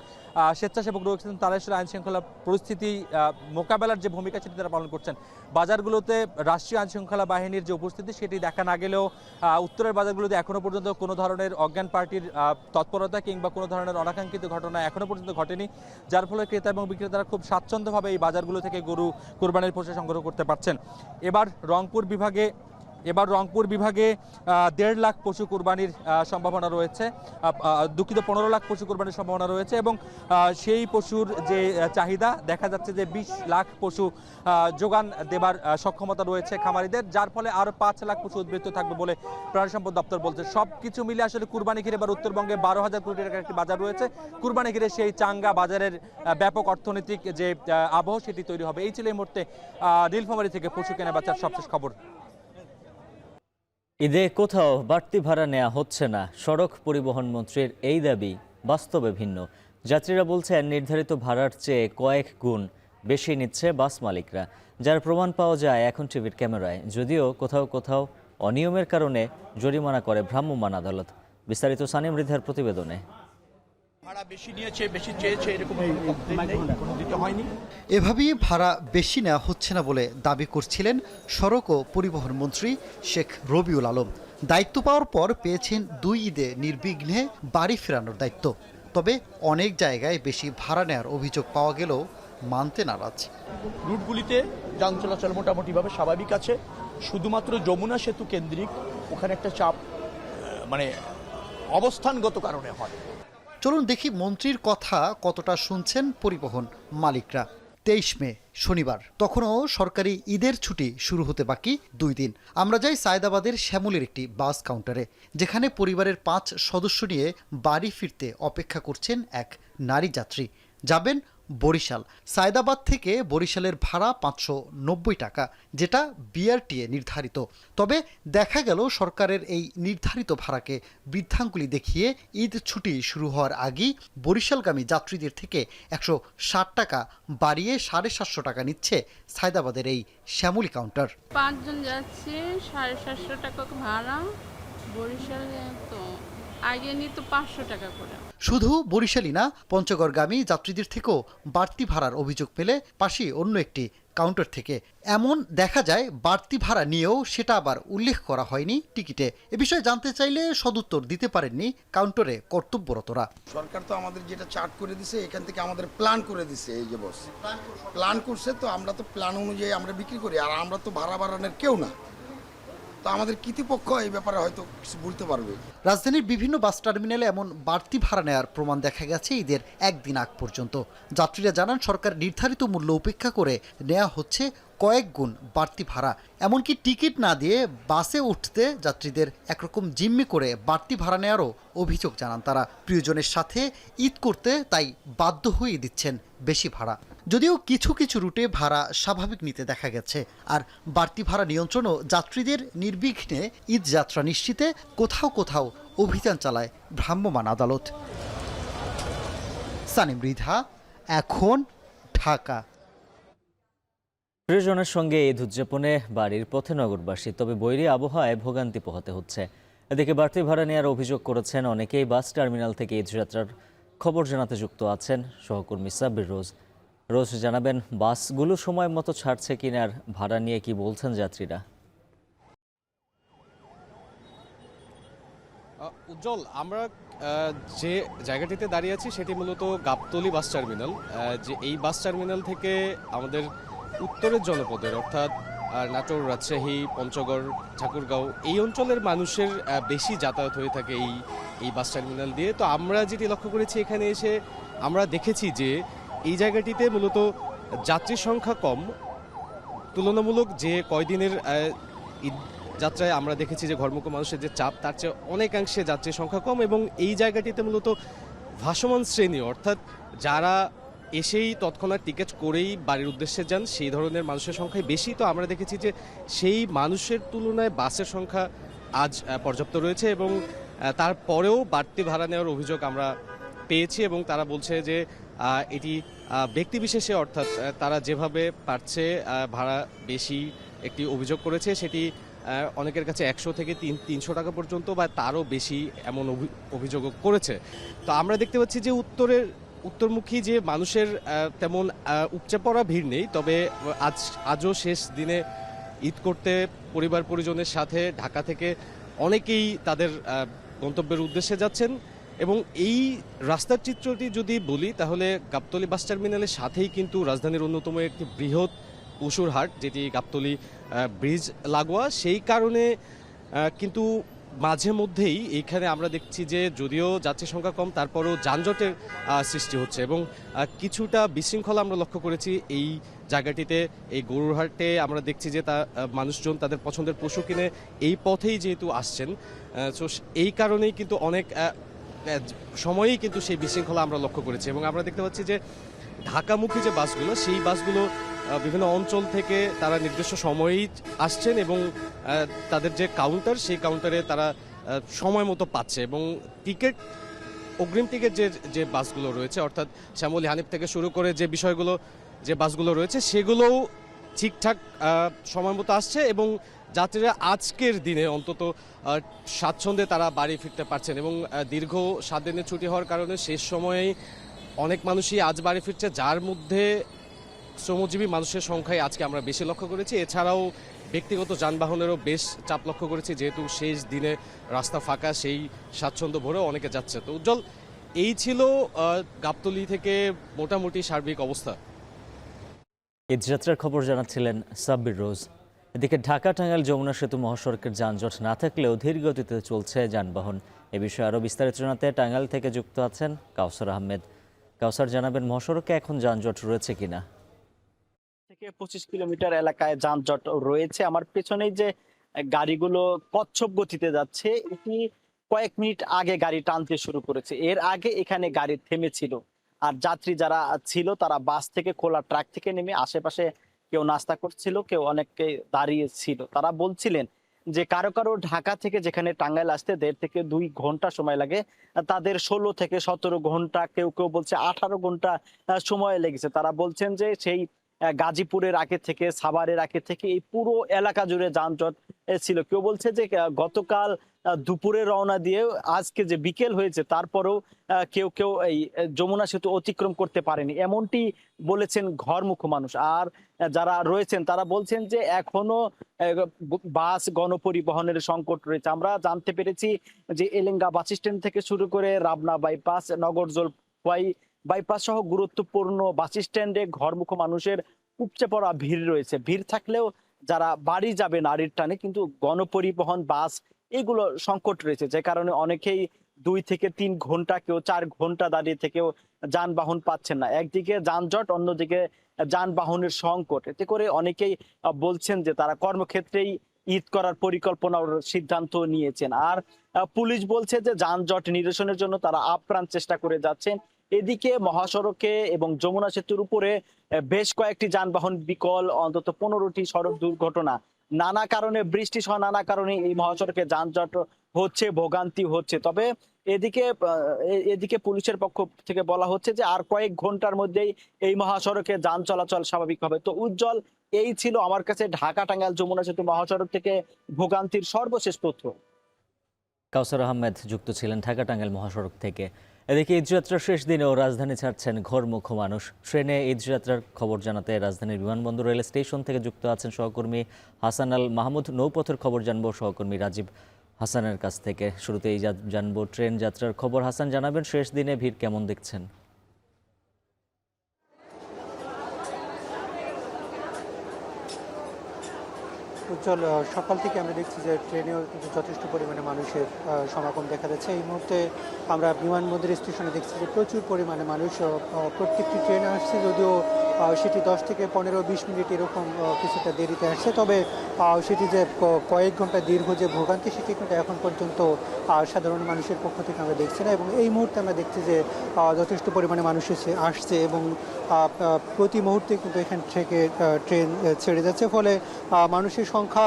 স্বেচ্ছাসেবক রয়েছেন, তারা আসলে আইন শৃঙ্খলা পরিস্থিতি মোকাবেলার যে ভূমিকা সেটি তারা পালন করছেন। বাজারগুলোতে রাষ্ট্রীয় আইন শৃঙ্খলা বাহিনীর যে উপস্থিতি সেটি দেখা না গেলেও উত্তরের বাজারগুলোতে এখনো পর্যন্ত কোনো ধরনের অজ্ঞান পার্টির তৎপরতা কিংবা কোনো ধরনের অনাকাঙ্ক্ষিত ঘটনা এখনো পর্যন্ত ঘটেনি, যার ফলে ক্রেতা এবং বিক্রেতারা খুব স্বাচ্ছন্দ্যভাবে এই বাজারগুলো থেকে গরু কোরবানির পশু সংগ্রহ করতে পারছেন। এবার রংপুর বিভাগে 1.5 লাখ পশু কোরবানির সম্ভাবনা রয়েছে, 15 লাখ পশু কোরবানির সম্ভাবনা রয়েছে এবং সেই পশুর যে চাহিদা দেখা যাচ্ছে যে 20 লাখ পশু যোগান দেবার সক্ষমতা রয়েছে খামারিদের, যার ফলে আরও 5 লাখ পশু উদ্বৃত্ত থাকবে বলে প্রাণী সম্পদ দপ্তর বলছে। সব কিছু মিলে আসলে কুরবানি ঘিরে এবার উত্তরবঙ্গে 12,000 কোটি টাকার একটি বাজার রয়েছে। কুরবানি ঘিরে সেই চাঙ্গা বাজারের ব্যাপক অর্থনৈতিক যে আবহ সেটি তৈরি হবে। এই ছিল এই মুহূর্তে নীলফামারী থেকে পশু কেনা বেচার সবশেষ খবর। ঈদে কোথাও বাড়তি ভাড়া নেওয়া হচ্ছে না, সড়ক পরিবহন মন্ত্রীর এই দাবি বাস্তবে ভিন্ন। যাত্রীরা বলছেন নির্ধারিত ভাড়ার চেয়ে কয়েক গুণ বেশি নিচ্ছে বাস মালিকরা, যার প্রমাণ পাওয়া যায় এখন টিভির ক্যামেরায়। যদিও কোথাও কোথাও অনিয়মের কারণে জরিমানা করে ভ্রাম্যমাণ আদালত। বিস্তারিত সানিম মৃধার প্রতিবেদনে। এভাবেই ভাড়া বেশি নেওয়া হচ্ছে না বলে দাবি করছিলেন সড়ক ও পরিবহন মন্ত্রী শেখ রবিউল আলম। দায়িত্ব পাওয়ার পর পেয়েছেন 2 ঈদে নির্বিঘ্নে বাড়ি ফেরানোর দায়িত্ব। তবে অনেক জায়গায় বেশি ভাড়া নেওয়ার অভিযোগ পাওয়া গেলেও মানতে নারাজ। রুটগুলিতে যান চলাচল মোটামুটিভাবে স্বাভাবিক আছে, শুধুমাত্র যমুনা সেতু কেন্দ্রিক ওখানে একটা চাপ অবস্থানগত কারণে হয়। চলুন দেখি মন্ত্রীর কথা কতটা শুনছেন পরিবহন মালিকরা। 23 মে শনিবার, তখনও সরকারি ঈদের ছুটি শুরু হতে বাকি 2 দিন। আমরা যাই সায়দাবাদের শ্যামলের একটি বাস কাউন্টারে, যেখানে পরিবারের 5 সদস্য নিয়ে বাড়ি ফিরতে অপেক্ষা করছেন এক নারী যাত্রী। যাবেন বরিশাল। সায়দাবাদ থেকে বরিশালের ভাড়া 590 টাকা, যেটা বিআরটিএ নির্ধারিত। তবে দেখা গেল সরকারের এই নির্ধারিত ভাড়াকে বৃদ্ধাঙ্গুলি দেখিয়ে ঈদ ছুটি শুরু হওয়ার আগেই বরিশালগামী যাত্রীদের থেকে 160 টাকা বাড়িয়ে 750 টাকা নিচ্ছে সায়দাবাদের এই শ্যামলী কাউন্টার। 5 জন যাচ্ছে, 750 টাকা ভাড়া। বরিশালে তো আগে নিত 500 টাকা করে। শুধু বরিশালই না, পঞ্চগড়গামী যাত্রীদের থেকেও বাড়তি ভাড়ার অভিযোগ পেলে পাশেই অন্য একটি কাউন্টার থেকে। এমন দেখা যায় বাড়তি ভাড়া নিয়েও সেটা আবার উল্লেখ করা হয়নি টিকিটে। এ বিষয়ে জানতে চাইলে সদুত্তর দিতে পারেননি কাউন্টারে কর্তব্যরতরা। সরকার তো আমাদের যেটা চার্ট করে দিছে, এখান থেকে আমাদের প্ল্যান করে দিছে। এই যে বস প্ল্যান করছে, তো আমরা তো প্ল্যান অনুযায়ী আমরা বিক্রি করি, আর আমরা তো ভাড়া বাড়ানোর কেউ না, তো আমাদের কর্তৃপক্ষ এই ব্যাপারে হয়তো কিছু বলতে পারবে। রাজধানীর বিভিন্ন বাস টার্মিনালে এমন বাড়তি ভাড়া নেওয়ার প্রমাণ দেখা গেছে ঈদের একদিন আগ পর্যন্ত। যাত্রীরা জানান সরকার নির্ধারিত মূল্য উপেক্ষা করে নেওয়া হচ্ছে কয়েক গুণ বাড়তি ভাড়া। এমনকি টিকিট না দিয়ে বাসে উঠতে যাত্রীদের একরকম জিম্মি করে বাড়তি ভাড়া নেওয়ারও অভিযোগ জানান তারা। প্রিয়জনের সাথে ঈদ করতে তাই বাধ্য হয়ে দিচ্ছেন বেশি ভাড়া। যদিও কিছু কিছু রুটে ভাড়া স্বাভাবিক নিতে দেখা গেছে। আর বাড়তি ভাড়া নিয়ন্ত্রণ ও যাত্রীদের নির্বিঘ্নে ঈদ যাত্রা নিশ্চিতে কোথাও কোথাও অভিযান চালায় ভ্রাম্যমাণ আদালত। সানিম মৃধা, এখন, ঢাকা। প্রিয়জনের সঙ্গে ঈদ উদযাপনে বাড়ির পথে নগরবাসী, তবে বৈরী আবহাওয়ায় ভোগান্তি পোহাতে হচ্ছে। এদিকে বাড়তি ভাড়া নেওয়ার অভিযোগ করেছেন অনেকেই। বাস টার্মিনাল থেকে ঈদ যাত্রার খবর জানাতে যুক্ত আছেন সহকর্মী সাব্বির রোজ। রোজ জানাবেন বাসগুলো সময় মতো ছাড়ছে কিনা, আর ভাড়া নিয়ে কি বলছেন যাত্রীরা। উজ্জ্বল, আমরা যে জায়গাটিতে দাঁড়িয়ে আছি সেটি মূলত গাবতলী বাস টার্মিনাল। যে এই বাস টার্মিনাল থেকে আমাদের উত্তরের জনপদের অর্থাৎ নাটোর, রাজশাহী, পঞ্চগড়, ঠাকুরগাঁও এই অঞ্চলের মানুষের বেশি যাতায়াত হয়ে থাকে এই বাস টার্মিনাল দিয়ে। তো আমরা যেটি লক্ষ্য করেছি, এখানে এসে আমরা দেখেছি যে এই জায়গাটিতে মূলত যাত্রীর সংখ্যা কম। তুলনামূলক যে কয়দিনের ঈদ যাত্রায় আমরা দেখেছি যে ঘরমুখো মানুষের যে চাপ, তার চেয়ে অনেকাংশে যাত্রীর সংখ্যা কম। এবং এই জায়গাটিতে মূলত ভাসমান শ্রেণী, অর্থাৎ যারা এসেই তৎক্ষণাৎ টিকিট করেই বাড়ির উদ্দেশ্যে যান, সেই ধরনের মানুষের সংখ্যাই বেশি। তো আমরা দেখেছি যে সেই মানুষের তুলনায় বাসের সংখ্যা আজ পর্যাপ্ত রয়েছে এবং তারপরেও বাড়তি ভাড়া নেওয়ার অভিযোগ আমরা পেয়েছি। এবং তারা বলছে যে এটি ব্যক্তিবিশেষে, অর্থাৎ তারা যেভাবে পারছে ভাড়া বেশি একটি অভিযোগ করেছে, সেটি অনেকের কাছে 100 থেকে 300 টাকা পর্যন্ত বা তারও বেশি এমন অভিযোগ করেছে। তো আমরা দেখতে পাচ্ছি যে উত্তরমুখী যে মানুষের তেমন উপচে পড়া ভিড় নেই। তবে আজও শেষ দিনে ঈদ করতে পরিবার পরিজনের সাথে ঢাকা থেকে অনেকেই তাদের গন্তব্যের উদ্দেশ্যে যাচ্ছেন। এবং এই রাস্তার চিত্রটি যদি বলি, তাহলে গাবতলী বাস টার্মিনালের সাথেই কিন্তু রাজধানীর অন্যতম একটি বৃহৎ পশুর হাট, যেটি গাবতলী ব্রিজ লাগোয়া। সেই কারণে কিন্তু মাঝে মধ্যেই এইখানে আমরা দেখছি যে যদিও যাত্রী সংখ্যা কম, তারপরও যানজটের সৃষ্টি হচ্ছে এবং কিছুটা বিশৃঙ্খলা আমরা লক্ষ্য করেছি এই জায়গাটিতে। এই গরুর হাটে আমরা দেখছি যে মানুষজন তাদের পছন্দের পশু কিনে এই পথেই যেহেতু আসছেন, তো এই কারণেই কিন্তু অনেক সময়েই কিন্তু সেই বিশৃঙ্খলা আমরা লক্ষ্য করেছি। এবং আমরা দেখতে পাচ্ছি যে ঢাকামুখী যে বাসগুলো, সেই বাসগুলো বিভিন্ন অঞ্চল থেকে তারা নির্দিষ্ট সময়েই আসছেন এবং তাদের যে কাউন্টার, সেই কাউন্টারে তারা সময় মতো পাচ্ছে। এবং টিকিট, অগ্রিম টিকিট যে বাসগুলো রয়েছে, অর্থাৎ শ্যামলী, হানিফ থেকে শুরু করে যে বিষয়গুলো, যে বাসগুলো রয়েছে, সেগুলোও ঠিকঠাক সময় মতো আসছে এবং যাত্রীরা আজকের দিনে অন্তত স্বাচ্ছন্দ্যে তারা বাড়ি ফিরতে পারছেন। এবং দীর্ঘ 7 দিনের ছুটি হওয়ার কারণে শেষ সময়েই অনেক মানুষই আজ বাড়ি ফিরছে, যার মধ্যে শ্রমজীবী মানুষের সংখ্যাই আজকে আমরা বেশি লক্ষ্য করেছি। এছাড়াও ব্যক্তিগত যানবাহনেরও বেশ চাপ লক্ষ্য করেছি, যেহেতু শেষ দিনে রাস্তা ফাঁকা, সেই স্বাচ্ছন্দ্য ভরেও অনেকে যাচ্ছে। তো উজ্জ্বল, এই ছিল গাবতলী থেকে মোটামুটি সার্বিক অবস্থা। ঈদযাত্রার খবর জানাচ্ছিলেন সাব্বির রোজ। এদিকে ঢাকা টাঙ্গাইল যমুনা সেতু মহাসড়কের যানজট না থাকলেও ধীর গতিতে চলছে যানবাহন। এ বিষয়ে আরও বিস্তারিত জানাতে টাঙ্গাইল থেকে যুক্ত আছেন কাউসার আহমেদ। কাউসার, জানাবেন মহাসড়কে এখন যানজট রয়েছে কিনা? থেকে 25 কিলোমিটার এলাকায় যানজট রয়েছে। আমার পেছনেই যে গাড়িগুলো কচ্ছপ গতিতে যাচ্ছে, এটি কয়েক মিনিট আগে গাড়ি টানতে শুরু করেছে। এর আগে এখানে গাড়ি থেমেছিল। আর যাত্রী যারা ছিল তারা বাস থেকে খোলা ট্রাক থেকে নেমে আশেপাশে কেউ নাস্তা করছিল, কেউ অনেকে দাঁড়িয়ে ছিল। তারা বলছিলেন যে কারো কারো ঢাকা থেকে যেখানে টাঙ্গাইল আসতে 1.5 থেকে 2 ঘন্টা সময় লাগে, তাদের 16 থেকে 17 ঘন্টা, কেউ কেউ বলছে 18 ঘন্টা সময় লেগেছে। তারা বলছেন যে সেই গাজীপুরের আগে থেকে, সাভারের আগে থেকে এই পুরো এলাকা জুড়ে যানজট ছিল। কেউ বলছে যে গতকাল দুপুরে রওনা দিয়ে আজকে যে বিকেল হয়েছে তারপরেও কেউ কেউ এই যমুনা সেতু অতিক্রম করতে পারেনি, এমনটি বলেছেন ঘরমুখ মানুষ। আর যারা রয়েছেন তারা বলছেন যে এখনো বাস গণপরিবহনের সংকট রয়েছে। আমরা জানতে পেরেছি যে এলেঙ্গা বাস স্ট্যান্ড থেকে শুরু করে রাবনা বাইপাস, নগরজোল বাইপাস সহ গুরুত্বপূর্ণ বাস স্ট্যান্ডে ঘরমুখ মানুষের উপচে পড়া ভিড় রয়েছে। ভিড় থাকলেও যারা বাড়ি যাবে নারীর টানে, কিন্তু গণপরিবহন বাস এগুলো সংকট রয়েছে, যে কারণে অনেকেই 2 থেকে 3 ঘন্টা, কেউ 4 ঘন্টা দাঁড়িয়ে থেকেও যানবাহন পাচ্ছেন না। একদিকে যানজট, অন্যদিকে যানবাহনের সংকট। এতে করে অনেকেই বলছেন যে তারা কর্মক্ষেত্রেই ঈদ করার পরিকল্পনার সিদ্ধান্ত নিয়েছেন। আর পুলিশ বলছে যে যানজট নিরসনের জন্য তারা আপ্রাণ চেষ্টা করে যাচ্ছেন। এদিকে মহাসড়কে এবং যমুনা সেতুর উপরে বেশ কয়েকটি যানবাহন বিকল, অন্তত 15টি সড়ক দুর্ঘটনা। নানা কারণে, বৃষ্টি সহ নানা কারণে এই মহাসড়কে যানজট হচ্ছে, ভোগান্তি হচ্ছে। তবে এদিকে পুলিশের পক্ষ থেকে বলা হচ্ছে যে আর কয়েক ঘন্টার মধ্যেই এই মহাসড়কে যান চলাচল স্বাভাবিক হবে। তো উজ্জ্বল, এই ছিল আমার কাছে ঢাকা টাঙ্গাইল যমুনা সেতু মহাসড়ক থেকে ভোগান্তির সর্বশেষ তথ্য। কাউসার আহমেদ যুক্ত ছিলেন ঢাকা টাঙ্গাইল মহাসড়ক থেকে। এদিকে ঈদযাত্রার শেষ দিনেও রাজধানী ছাড়ছেন ঘরমুখ মানুষ। ট্রেনে ঈদযাত্রার খবর জানাতে রাজধানীর বিমানবন্দর রেল স্টেশন থেকে যুক্ত আছেন সহকর্মী হাসান আল মাহমুদ। নৌপথের খবর জানবো সহকর্মী রাজীব হাসানের কাছ থেকে। শুরুতেই জানবো ট্রেন যাত্রার খবর। হাসান, জানাবেন শেষ দিনে ভিড় কেমন দেখছেন? উজ্জ্বল, সকাল থেকে আমরা দেখছি যে ট্রেনেও কিন্তু যথেষ্ট পরিমাণে মানুষের সমাগম দেখা যাচ্ছে। এই মুহূর্তে আমরা বিমানবন্দর স্টেশনে দেখছি যে প্রচুর পরিমাণে মানুষ প্রত্যেকটি ট্রেনে আসছে, যদিও সেটি 10 থেকে 15-20 মিনিট এরকম কিছুটা দেরিতে আসছে। তবে সেটি যে কয়েক ঘন্টা দীর্ঘ যে ভোগান্তি, সেটি কিন্তু এখন পর্যন্ত সাধারণ মানুষের পক্ষ থেকে আমরা দেখছি না। এবং এই মুহূর্তে আমরা দেখছি যে যথেষ্ট পরিমাণে মানুষ আসছে এবং প্রতি মুহূর্তে কিন্তু এখান থেকে ট্রেন ছেড়ে যাচ্ছে। ফলে মানুষের সংখ্যা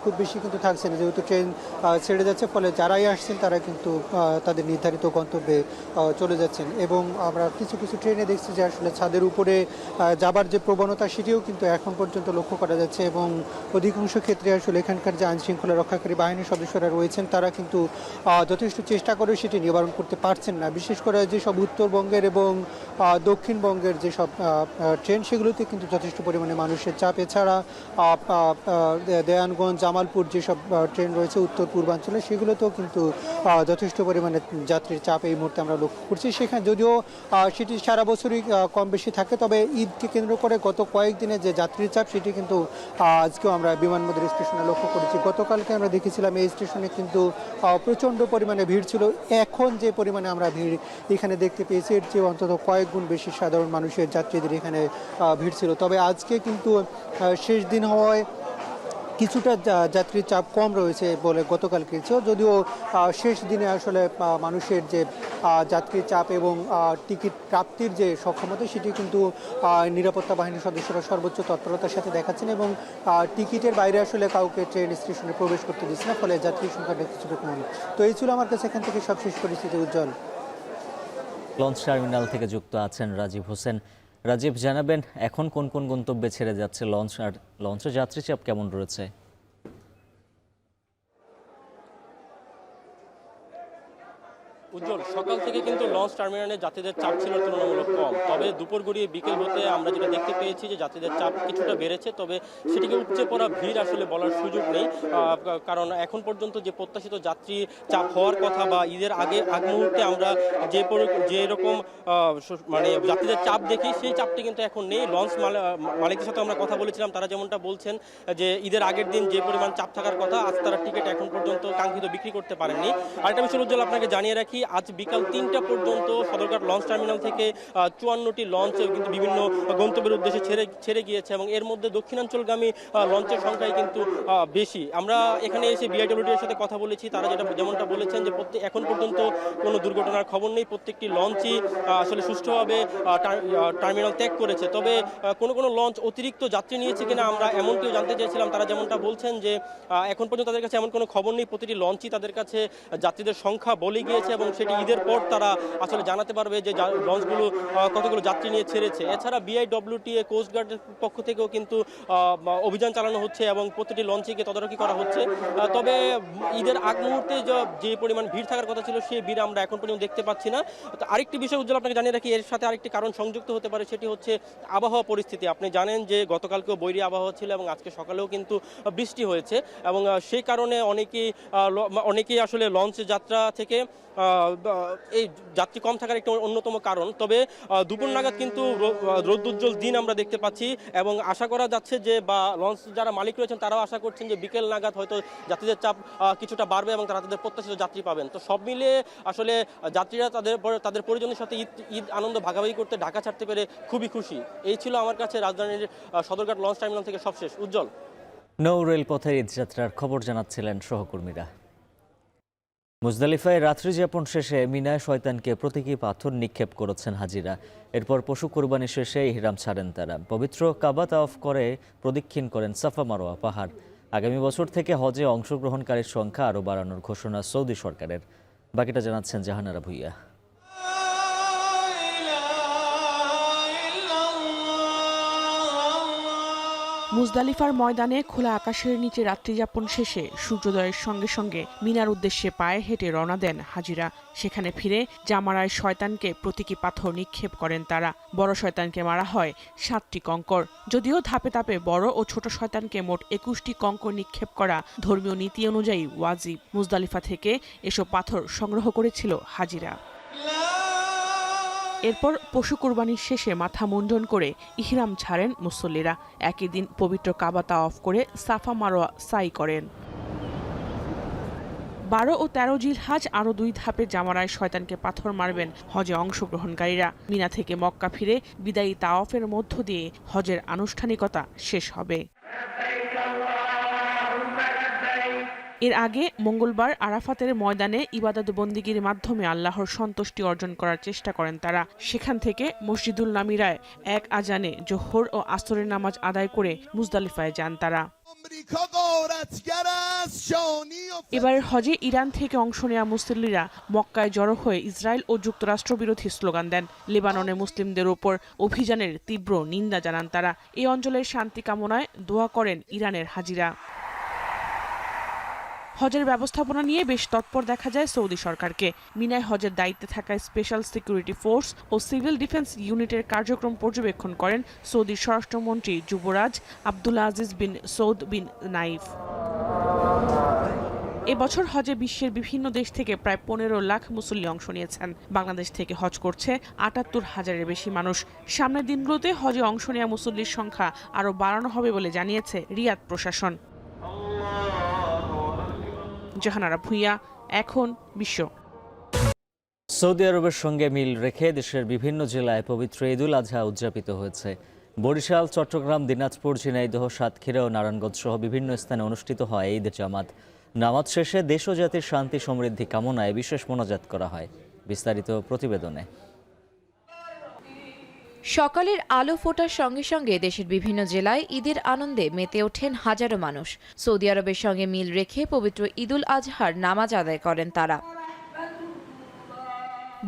খুব বেশি কিন্তু থাকছে না, যেহেতু ট্রেন ছেড়ে যাচ্ছে। ফলে যারাই আসছেন তারা কিন্তু তাদের নির্ধারিত গন্তব্যে চলে যাচ্ছেন। এবং আমরা কিছু কিছু ট্রেনে দেখছি যে আসলে ছাদের উপরে যাবার যে প্রবণতা, সেটিও কিন্তু এখন পর্যন্ত লক্ষ্য করা যাচ্ছে। এবং অধিকাংশ ক্ষেত্রে আসলে এখানকার যে আইনশৃঙ্খলা রক্ষাকারী বাহিনীর সদস্যরা রয়েছেন তারা কিন্তু যথেষ্ট চেষ্টা করে সেটি নিবারণ করতে পারছেন না। বিশেষ করে যেসব উত্তরবঙ্গের এবং দক্ষিণবঙ্গের যেসব ট্রেন, সেগুলোতে কিন্তু যথেষ্ট পরিমাণে মানুষের চাপ। এছাড়া দেয়ানগঞ্জ, জামালপুর যেসব ট্রেন রয়েছে উত্তর পূর্বাঞ্চলে, সেগুলোতেও কিন্তু যথেষ্ট পরিমাণে যাত্রীর চাপ এই মুহূর্তে আমরা লক্ষ্য করছি। সেখানে যদিও সেটি সারা বছরই কম বেশি থাকে, তবে ঈদকে কেন্দ্র করে গত কয়েকদিনে যে যাত্রীর চাপ, সেটি কিন্তু আজকেও আমরা বিমানবন্দর স্টেশনে লক্ষ্য করেছি। গতকালকে আমরা দেখেছিলাম এই স্টেশনে কিন্তু প্রচণ্ড পরিমাণে ভিড় ছিল। এখন যে পরিমাণে আমরা ভিড় এখানে দেখতে পেয়েছি, এর চেয়ে অন্তত কয়েক গুণ বেশি সাধারণ মানুষের, যাত্রীদের এখানে ভিড় ছিল। তবে আজকে কিন্তু শেষ দিন হওয়ায় কিছুটা যাত্রীর চাপ কম রয়েছে বলে গতকালকে চেয়েও, যদিও শেষ দিনে আসলে মানুষের যে যাত্রীর চাপ এবং টিকিট প্রাপ্তির যে সক্ষমতা, সেটি কিন্তু নিরাপত্তা বাহিনীর সদস্যরা সর্বোচ্চ তৎপরতার সাথে দেখাচ্ছেন এবং টিকিটের বাইরে আসলে কাউকে ট্রেন স্টেশনে প্রবেশ করতে দিচ্ছে না। ফলে যাত্রীর সংখ্যাটা কিছুটা কম। তো এই ছিল আমার কাছে এখান থেকে সবশেষ পরিস্থিতি। উজ্জ্বল, লঞ্চ টার্মিনাল থেকে যুক্ত আছেন রাজীব হোসেন। রাজীব, জানাবেন এখন কোন কোন গন্তব্যে ছেড়ে যাচ্ছে লঞ্চ, আর লঞ্চের যাত্রী চাপ কেমন রয়েছে? উজ্জ্বল, সকাল থেকে কিন্তু লঞ্চ টার্মিনালে যাত্রীদের চাপ ছিল তুলনামূলক কম। তবে দুপুর গড়িয়ে বিকেল হতে আমরা যেটা দেখতে পেয়েছি যে যাত্রীদের চাপ কিছুটা বেড়েছে। তবে সেটিকে উপচে পড়া ভিড় আসলে বলার সুযোগ নেই, কারণ এখন পর্যন্ত যে প্রত্যাশিত যাত্রী চাপ হওয়ার কথা বা ঈদের আগ মুহূর্তে আমরা যেরকম মানে যাত্রীদের চাপ দেখি, সেই চাপটি কিন্তু এখন নেই। লঞ্চ মালিকদের সাথে আমরা কথা বলেছিলাম, তারা যেমনটা বলছেন যে ঈদের আগের দিন যে পরিমাণ চাপ থাকার কথা, আজ তারা টিকিট এখন পর্যন্ত কাঙ্ক্ষিত বিক্রি করতে পারেননি। আরেকটা বিষয় উজ্জ্বল আপনাকে জানিয়ে রাখি, আজ বিকাল 3টা পর্যন্ত সদরঘাট লঞ্চ টার্মিনাল থেকে 54টি প্রতিটি লঞ্চ কিন্তু বিভিন্ন গন্তব্যের উদ্দেশ্যে ছেড়ে গিয়েছে এবং এর মধ্যে দক্ষিণাঞ্চলগামী লঞ্চের সংখ্যাই কিন্তু বেশি। আমরা এখানে এসে বিআইডব্লিউটি এর সাথে কথা বলেছি, তারা যেমনটা বলেছেন যে এখন পর্যন্ত কোনো দুর্ঘটনার খবর নেই, প্রত্যেকটি লঞ্চই আসলে সুষ্ঠুভাবে টার্মিনাল ত্যাগ করেছে। তবে কোনো লঞ্চ অতিরিক্ত যাত্রী নিয়েছে কিনা আমরা এমনটিও জানতে চাইছিলাম। তারা যেমনটা বলছেন যে এখন পর্যন্ত তাদের কাছে এমন কোনো খবর নেই, প্রতিটি লঞ্চই তাদের কাছে যাত্রীদের সংখ্যা বলে গিয়েছে এবং সেটি ঈদের পর তারা আসলে জানাতে পারবে যে লঞ্চগুলো কতগুলো যাত্রী নিয়ে ছেড়েছে। এছাড়া বিআইডব্লিউটিএ কোস্টগার্ডের পক্ষ থেকেও কিন্তু অভিযান চালানো হচ্ছে এবং প্রতিটি লঞ্চকে তদারকি করা হচ্ছে। তবে ঈদের আগ মুহূর্তে যে পরিমাণ ভিড় থাকার কথা ছিল সেই ভিড় আমরা এখন পর্যন্ত দেখতে পাচ্ছি না। তো আরেকটি বিষয় উজ্জ্বল আপনাকে জানিয়ে রাখি, এর সাথে আরেকটি কারণ সংযুক্ত হতে পারে, সেটি হচ্ছে আবহাওয়া পরিস্থিতি। আপনি জানেন যে গতকালকেও বৈরী আবহাওয়া ছিল এবং আজকে সকালেও কিন্তু বৃষ্টি হয়েছে এবং সেই কারণে অনেকেই আসলে লঞ্চ যাত্রা থেকে এই যাত্রী কম থাকার একটি অন্যতম কারণ। তবে দুপুর নাগাদ কিন্তু রৌদ্রোজ্জ্বল দিন আমরা দেখতে পাচ্ছি এবং আশা করা যাচ্ছে যে বা লঞ্চ যারা মালিক রয়েছেন তারাও আশা করছেন যে বিকেল নাগাদ হয়তো যাত্রীদের চাপ কিছুটা বাড়বে এবং তারা তাদের প্রত্যাশিত যাত্রী পাবেন। তো সব মিলিয়ে আসলে যাত্রীরা তাদের পরিজনের সাথে ঈদ আনন্দ ভাগাভাগি করতে ঢাকা ছাড়তে পেরে খুবই খুশি। এই ছিল আমার কাছে রাজধানীর সদরঘাট লঞ্চ টার্মিনাল থেকে সবশেষ। উজ্জ্বল। নৌ রেলপথের ঈদযাত্রার খবর জানাচ্ছিলেন সহকর্মীরা। মুজদালিফায় রাত্রি যাপন শেষে মিনায় শয়তানকে প্রতীকী পাথর নিক্ষেপ করেছেন হাজিরা। এরপর পশু কোরবানি শেষে ইহরাম ছাড়েন তারা। পবিত্র কাবা তাওয়াফ করে প্রদক্ষিণ করেন সাফা মারোয়া পাহাড়। আগামী বছর থেকে হজে অংশগ্রহণকারীর সংখ্যা আরও বাড়ানোর ঘোষণা সৌদি সরকারের। বাকিটা জানাচ্ছেন জাহানারা ভুইয়া। মুজদালিফার ময়দানে খোলা আকাশের নিচে রাত্রিযাপন শেষে সূর্যোদয়ের সঙ্গে সঙ্গে মিনার উদ্দেশ্যে পায়ে হেঁটে রওনা দেন হাজিরা। সেখানে ফিরে জামারায় শয়তানকে প্রতীকী পাথর নিক্ষেপ করেন তারা। বড় শয়তানকে মারা হয় 7টি কঙ্কর। যদিও ধাপে ধাপে বড় ও ছোট শয়তানকে মোট 21টি কঙ্কর নিক্ষেপ করা ধর্মীয় নীতি অনুযায়ী ওয়াজিব। মুজদালিফা থেকে এসব পাথর সংগ্রহ করেছিল হাজিরা। এরপর পশু কোরবানির শেষে মাথা মুন্ডন করে ইহরাম ছাড়েন মুসল্লিরা। একই দিন পবিত্র কাবা তাওয়াফ করে সাফা মারোয়া সাই করেন। 12 ও 13 জিলহজ আরও 2 ধাপে জামারায় শয়তানকে পাথর মারবেন হজে অংশগ্রহণকারীরা। মিনা থেকে মক্কা ফিরে বিদায়ী তাওয়াফের মধ্য দিয়ে হজের আনুষ্ঠানিকতা শেষ হবে। এর আগে মঙ্গলবার আরাফাতের ময়দানে ইবাদত বন্দিগির মাধ্যমে আল্লাহর সন্তুষ্টি অর্জন করার চেষ্টা করেন তারা। সেখান থেকে মসজিদুল নামিরায় এক আজানে জোহর ও আসরের নামাজ আদায় করে মুজদালিফায় যান তারা। এবারের হজে ইরান থেকে অংশ নেওয়া মুসল্লিরা মক্কায় জড়ো হয়ে ইসরায়েল ও যুক্তরাষ্ট্র বিরোধী স্লোগান দেন। লেবাননে মুসলিমদের ওপর অভিযানের তীব্র নিন্দা জানান তারা। এই অঞ্চলের শান্তি কামনায় দোয়া করেন ইরানের হাজিরা। হজের ব্যবস্থাপনা নিয়ে বেশ তৎপর দেখা যায় সৌদি সরকারকে। মিনায় হজের দায়িত্বে থাকা স্পেশাল সিকিউরিটি ফোর্স ও সিভিল ডিফেন্স ইউনিটের কার্যক্রম পর্যবেক্ষণ করেন সৌদির স্বরাষ্ট্রমন্ত্রী যুবরাজ আব্দুল আজিজ বিন সৌদ বিন নাইফ। এবছর হজে বিশ্বের বিভিন্ন দেশ থেকে প্রায় 15 লাখ মুসল্লি অংশ নিয়েছেন। বাংলাদেশ থেকে হজ করছে 78,000-এর বেশি মানুষ। সামনের দিনগুলোতে হজে অংশ নেওয়া মুসল্লির সংখ্যা আরও বাড়ানো হবে বলে জানিয়েছে রিয়াদ প্রশাসন। জাহানারা ভুইয়া, এখন বিশ্ব। সৌদি আরবের সঙ্গে মিল রেখে দেশের বিভিন্ন জেলায় পবিত্র ঈদুল আজহা উদযাপিত হয়েছে। বরিশাল, চট্টগ্রাম, দিনাজপুর, ঝিনাইদহ, সাতক্ষীরা ও নারায়ণগঞ্জ সহ বিভিন্ন স্থানে অনুষ্ঠিত হয় ঈদের জামাত। নামাজ শেষে দেশ ও জাতির শান্তি সমৃদ্ধি কামনায় বিশেষ মোনাজাত করা হয়। বিস্তারিত প্রতিবেদনে। সকালের আলো ফোটার সঙ্গে সঙ্গে দেশের বিভিন্ন জেলায় ঈদের আনন্দে মেতে ওঠেন হাজারো মানুষ। সৌদি আরবের সঙ্গে মিল রেখে পবিত্র ঈদুল আজহার নামাজ আদায় করেন তারা।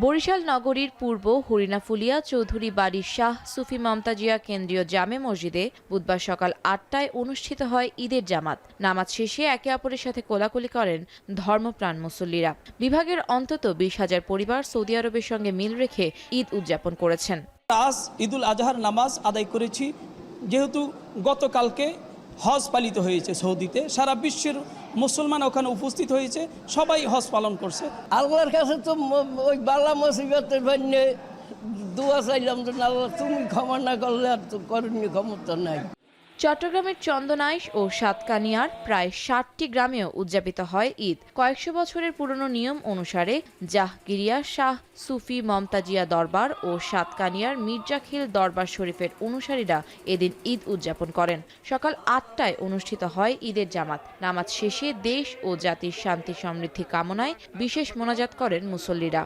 বরিশাল নগরীর পূর্ব হরিণাফুলিয়া চৌধুরী বাড়ির শাহ সুফি মমতাজিয়া কেন্দ্রীয় জামে মসজিদে বুধবার সকাল 8টায় অনুষ্ঠিত হয় ঈদের জামাত। নামাজ শেষে একে অপরের সাথে কোলাকুলি করেন ধর্মপ্রাণ মুসল্লিরা। বিভাগের অন্তত 20,000 পরিবার সৌদি আরবের সঙ্গে মিল রেখে ঈদ উদযাপন করেছেন। আজ ঈদুল আজহার নামাজ আদায় করেছি। যেহেতু গতকালকে হজ পালিত হয়েছে সৌদিতে, সারা বিশ্বের মুসলমান ওখানে উপস্থিত হয়েছে, সবাই হজ পালন করছে। আল্লাহর কাছে তো ওই বালা মুসিবতের জন্য দোয়া চাইলাম যে আল্লাহ তুমি ক্ষমা না করলে আর তো করণীয় ক্ষমতা নাই। চট্টগ্রামের চন্দনাইশ ও সাতকানিয়ার প্রায় ৬০টি গ্রামেও উদযাপিত হয় ঈদ। কয়েকশো বছরের পুরনো নিয়ম অনুসারে জাহগিরিয়া শাহ সুফি মমতাজিয়া দরবার ও সাতকানিয়ার মির্জাখিল দরবার শরীফের অনুসারীরা এদিন ঈদ উদযাপন করেন। সকাল ৮টায় অনুষ্ঠিত হয় ঈদের জামাত। নামাজ শেষে দেশ ও জাতির শান্তি সমৃদ্ধি কামনায় বিশেষ মোনাজাত করেন মুসল্লিরা।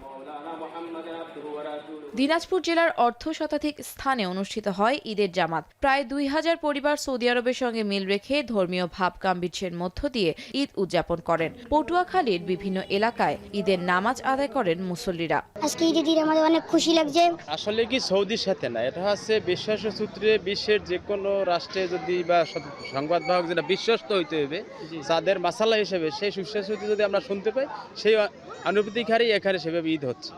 দিনাজপুর জেলার অর্ধ শতাধিক স্থানে অনুষ্ঠিত হয় ঈদের জামাত। প্রায় ২,০০০ পরিবার সৌদি আরবের সঙ্গে মিল রেখে ধর্মীয় ভাব গাম্ভীর্যের মধ্য দিয়ে ঈদ উদযাপন করেন। পটুয়াখালীর বিভিন্ন এলাকায় ঈদের নামাজ আদায় করেন মুসল্লিরা। আজকে ঈদের দিন আমাদের অনেক খুশি লাগছে। আসলে কি সৌদির সাথে না, এটা হচ্ছে বিশ্বাস সূত্রে বিশ্বের যে কোনো রাষ্ট্রে যদি বা সংবাদ বাহক যেটা বিশ্বস্ত হইতে হবে তাদের মাসালা হিসেবে সেই সুশ্বাস যদি আমরা শুনতে পাই, সেই অনুভূতির হারেই এখানে সেভাবে ঈদ হচ্ছে।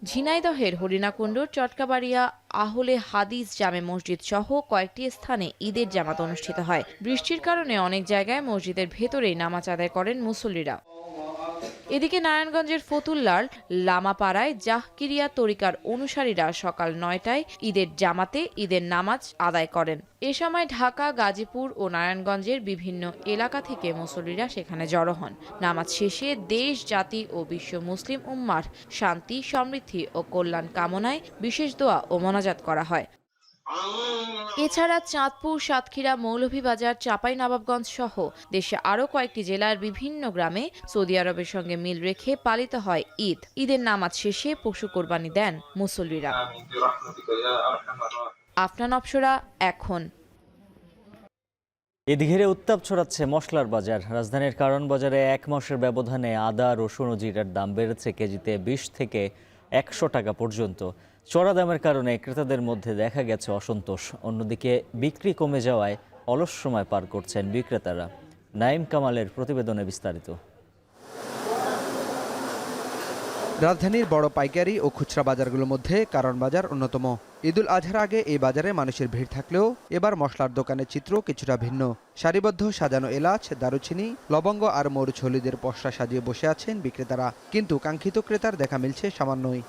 ঝিনাইদহের হরিণাকুণ্ডুর চটকাবাড়িয়া আহলে হাদিস জামে মসজিদ সহ কয়েকটি স্থানে ঈদের জামাত অনুষ্ঠিত হয়। বৃষ্টির কারণে অনেক জায়গায় মসজিদের ভেতরেই নামাজ আদায় করেন মুসল্লিরা। এদিকে নারায়ণগঞ্জের ফতুল্লার লামাপাড়ায় জাহকিরিয়া তরিকার অনুসারীরা সকাল ৯টায় ঈদের জামাতে ঈদের নামাজ আদায় করেন। এ সময় ঢাকা, গাজীপুর ও নারায়ণগঞ্জের বিভিন্ন এলাকা থেকে মুসল্লিরা সেখানে জড়ো হন। নামাজ শেষে দেশ, জাতি ও বিশ্ব মুসলিম উম্মার শান্তি, সমৃদ্ধি ও কল্যাণ কামনায় বিশেষ দোয়া ও মোনাজাত করা হয়। এছাড়া চাঁদপুর, সাতক্ষীরা, মৌলভীবাজার, চাঁপাইনবাবগঞ্জ সহ দেশে আরও কয়েকটি জেলার বিভিন্ন গ্রামে সৌদি আরবের সঙ্গে মিল রেখে পালিত হয় ঈদ। ঈদের নামাজ শেষে পশু কোরবানি দেন মুসল্লিরা। আফনান অপসরা, এখন। ঈদ ঘিরে উত্তাপ ছড়াচ্ছে মশলার বাজার। রাজধানীর কারণ বাজারে ১ মাসের ব্যবধানে আদা, রসুন ও জিরার দাম বেড়েছে কেজিতে ২০ থেকে ১০০ টাকা পর্যন্ত। চড়া দামের কারণে ক্রেতাদের মধ্যে দেখা গেছে অসন্তোষ। অন্যদিকে বিক্রি কমে যাওয়ায় অলস সময় পার করছেন বিক্রেতারা। নাইম কামালের প্রতিবেদনে বিস্তারিত। রাজধানীর বড় পাইকারি ও খুচরা বাজারগুলোর মধ্যে কারণ বাজার অন্যতম। ঈদুল আজহার আগে এই বাজারে মানুষের ভিড় থাকলেও এবার মশলার দোকানের চিত্র কিছুটা ভিন্ন। সারিবদ্ধ সাজানো এলাচ, দারুচিনি, লবঙ্গ আর মরিচ হলুদের পসরা সাজিয়ে বসে আছেন বিক্রেতারা, কিন্তু কাঙ্ক্ষিত ক্রেতার দেখা মিলছে সামান্যই।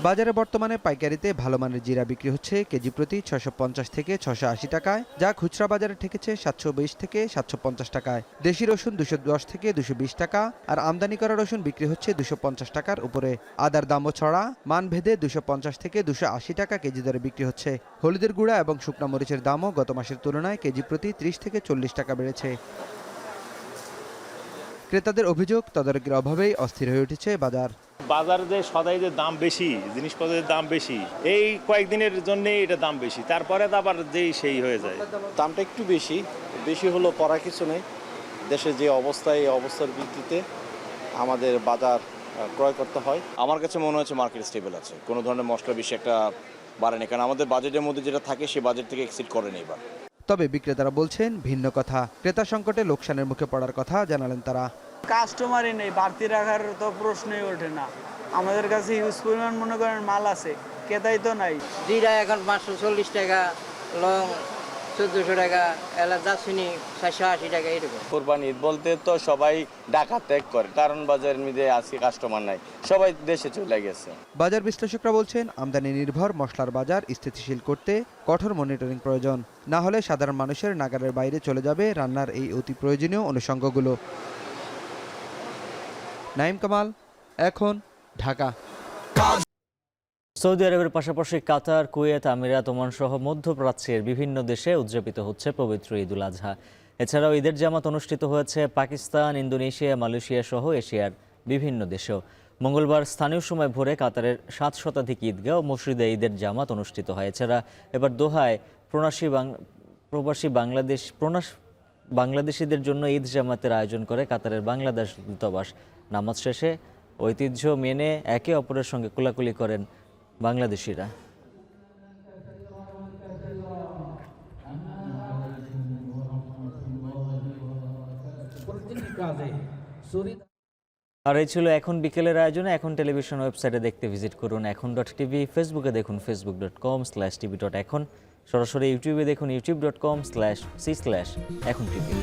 বাজারে বর্তমানে পাইকারিতে ভালো মানের জিরা বিক্রি হচ্ছে কেজি প্রতি ৬৫০ থেকে ৬৮০ টাকায়, যা খুচরা বাজারে ঠেকেছে ৭২০ থেকে ৭৫০ টাকায়। দেশি রসুন ২১০ থেকে ২২০ টাকা, আর আমদানি করা রসুন বিক্রি হচ্ছে ২৫০ টাকার উপরে। আদার দামও ছড়া, মানভেদে ২৫০ থেকে ২৮০ টাকা কেজি দরে বিক্রি হচ্ছে। হলুদের গুঁড়া এবং শুকনা মরিচের দামও গত মাসের তুলনায় কেজি প্রতি ৩০ থেকে ৪০ টাকা বেড়েছে। ক্রেতাদের অভিযোগ, তদারকির অভাবেই অস্থির হয়ে উঠেছে বাজার। বাজারে যে সদাইদের দাম বেশি, জিনিসপত্রের দাম বেশি, এই কয়েকদিনের জন্যই এটা দাম বেশি, তারপরে তো আবার যেই সেই হয়ে যায়। দামটা একটু বেশি, বেশি হলো পড়া কিছু নেই। দেশের যে অবস্থা, এই অবস্থার ভিত্তিতে আমাদের বাজার ক্রয় করতে হয়। আমার কাছে মনে হচ্ছে মার্কেট স্টেবল আছে, কোনো ধরনের মশলা বেশি একটা বাড়েনি, কারণ আমাদের বাজেটের মধ্যে যেটা থাকে সেই বাজেট থেকে এক্সিড করেনি এবার। তবে বিক্রেতারা বলছেন ভিন্ন কথা। ক্রেতা সংকটে লোকসানের মুখে পড়ার কথা জানালেন তারা। কাস্টমারই নেই, বাড়তি রাখার তো প্রশ্নই ওঠে না। আমাদের কাছে হিউজ পরিমাণ মনে করেন মাল আছে, ক্রেতাই তো নাই। জিরা এখন ৫৪০ টাকা, লং ১৪০০ টাকা, এলাচ দারচিনি ৪৮০ টাকা এরকম। কোরবানি ঈদ বলতে তো সবাই ঢাকা ত্যাগ করে, কারণ বাজারের মধ্যে আজকে কাস্টমার নাই, সবাই দেশে চলে গেছে। বাজার বিশ্লেষকরা বলছেন আমদানি নির্ভর মশলার বাজার স্থিতিশীল করতে কঠোর মনিটরিং প্রয়োজন। না হলে সাধারণ মানুষের নাগালের বাইরে চলে যাবে রান্নার এই অতি প্রয়োজনীয় অনুষঙ্গগুলো। নাইম কামাল, এখন, ঢাকা। সৌদি আরবের পাশাপাশি কাতার, কুয়েত, আমিরাত, ওমান সহ মধ্যপ্রাচ্যের বিভিন্ন দেশে উদযাপিত হচ্ছে পবিত্র ঈদুল আজহা। এছাড়াও ঈদের জামাত অনুষ্ঠিত হয়েছে পাকিস্তান, ইন্দোনেশিয়া, মালয়েশিয়া সহ এশিয়ার বিভিন্ন দেশেও। মঙ্গলবার স্থানীয় সময় ভোরে কাতারের ৭ শতাধিক ঈদগাহ ও মসজিদে ঈদের জামাত অনুষ্ঠিত হয়। এছাড়া এবার দোহায় প্রবাসী বাংলাদেশিদের জন্য ঈদ জামাতের আয়োজন করে কাতারের বাংলাদেশ দূতাবাস। নামাজ শেষে ঐতিহ্য মেনে একে অপরের সঙ্গে কোলাকুলি করেন বাংলাদেশিরা। আর এই ছিল এখন বিকেলের আয়োজনে। এখন টেলিভিশন ওয়েবসাইটে দেখতে ভিজিট করুন এখন.টিভি, ফেসবুকে দেখুন facebook.com/tv.এখন, সরাসরি ইউটিউবে দেখুন youtube.com/c/এখন টিভি।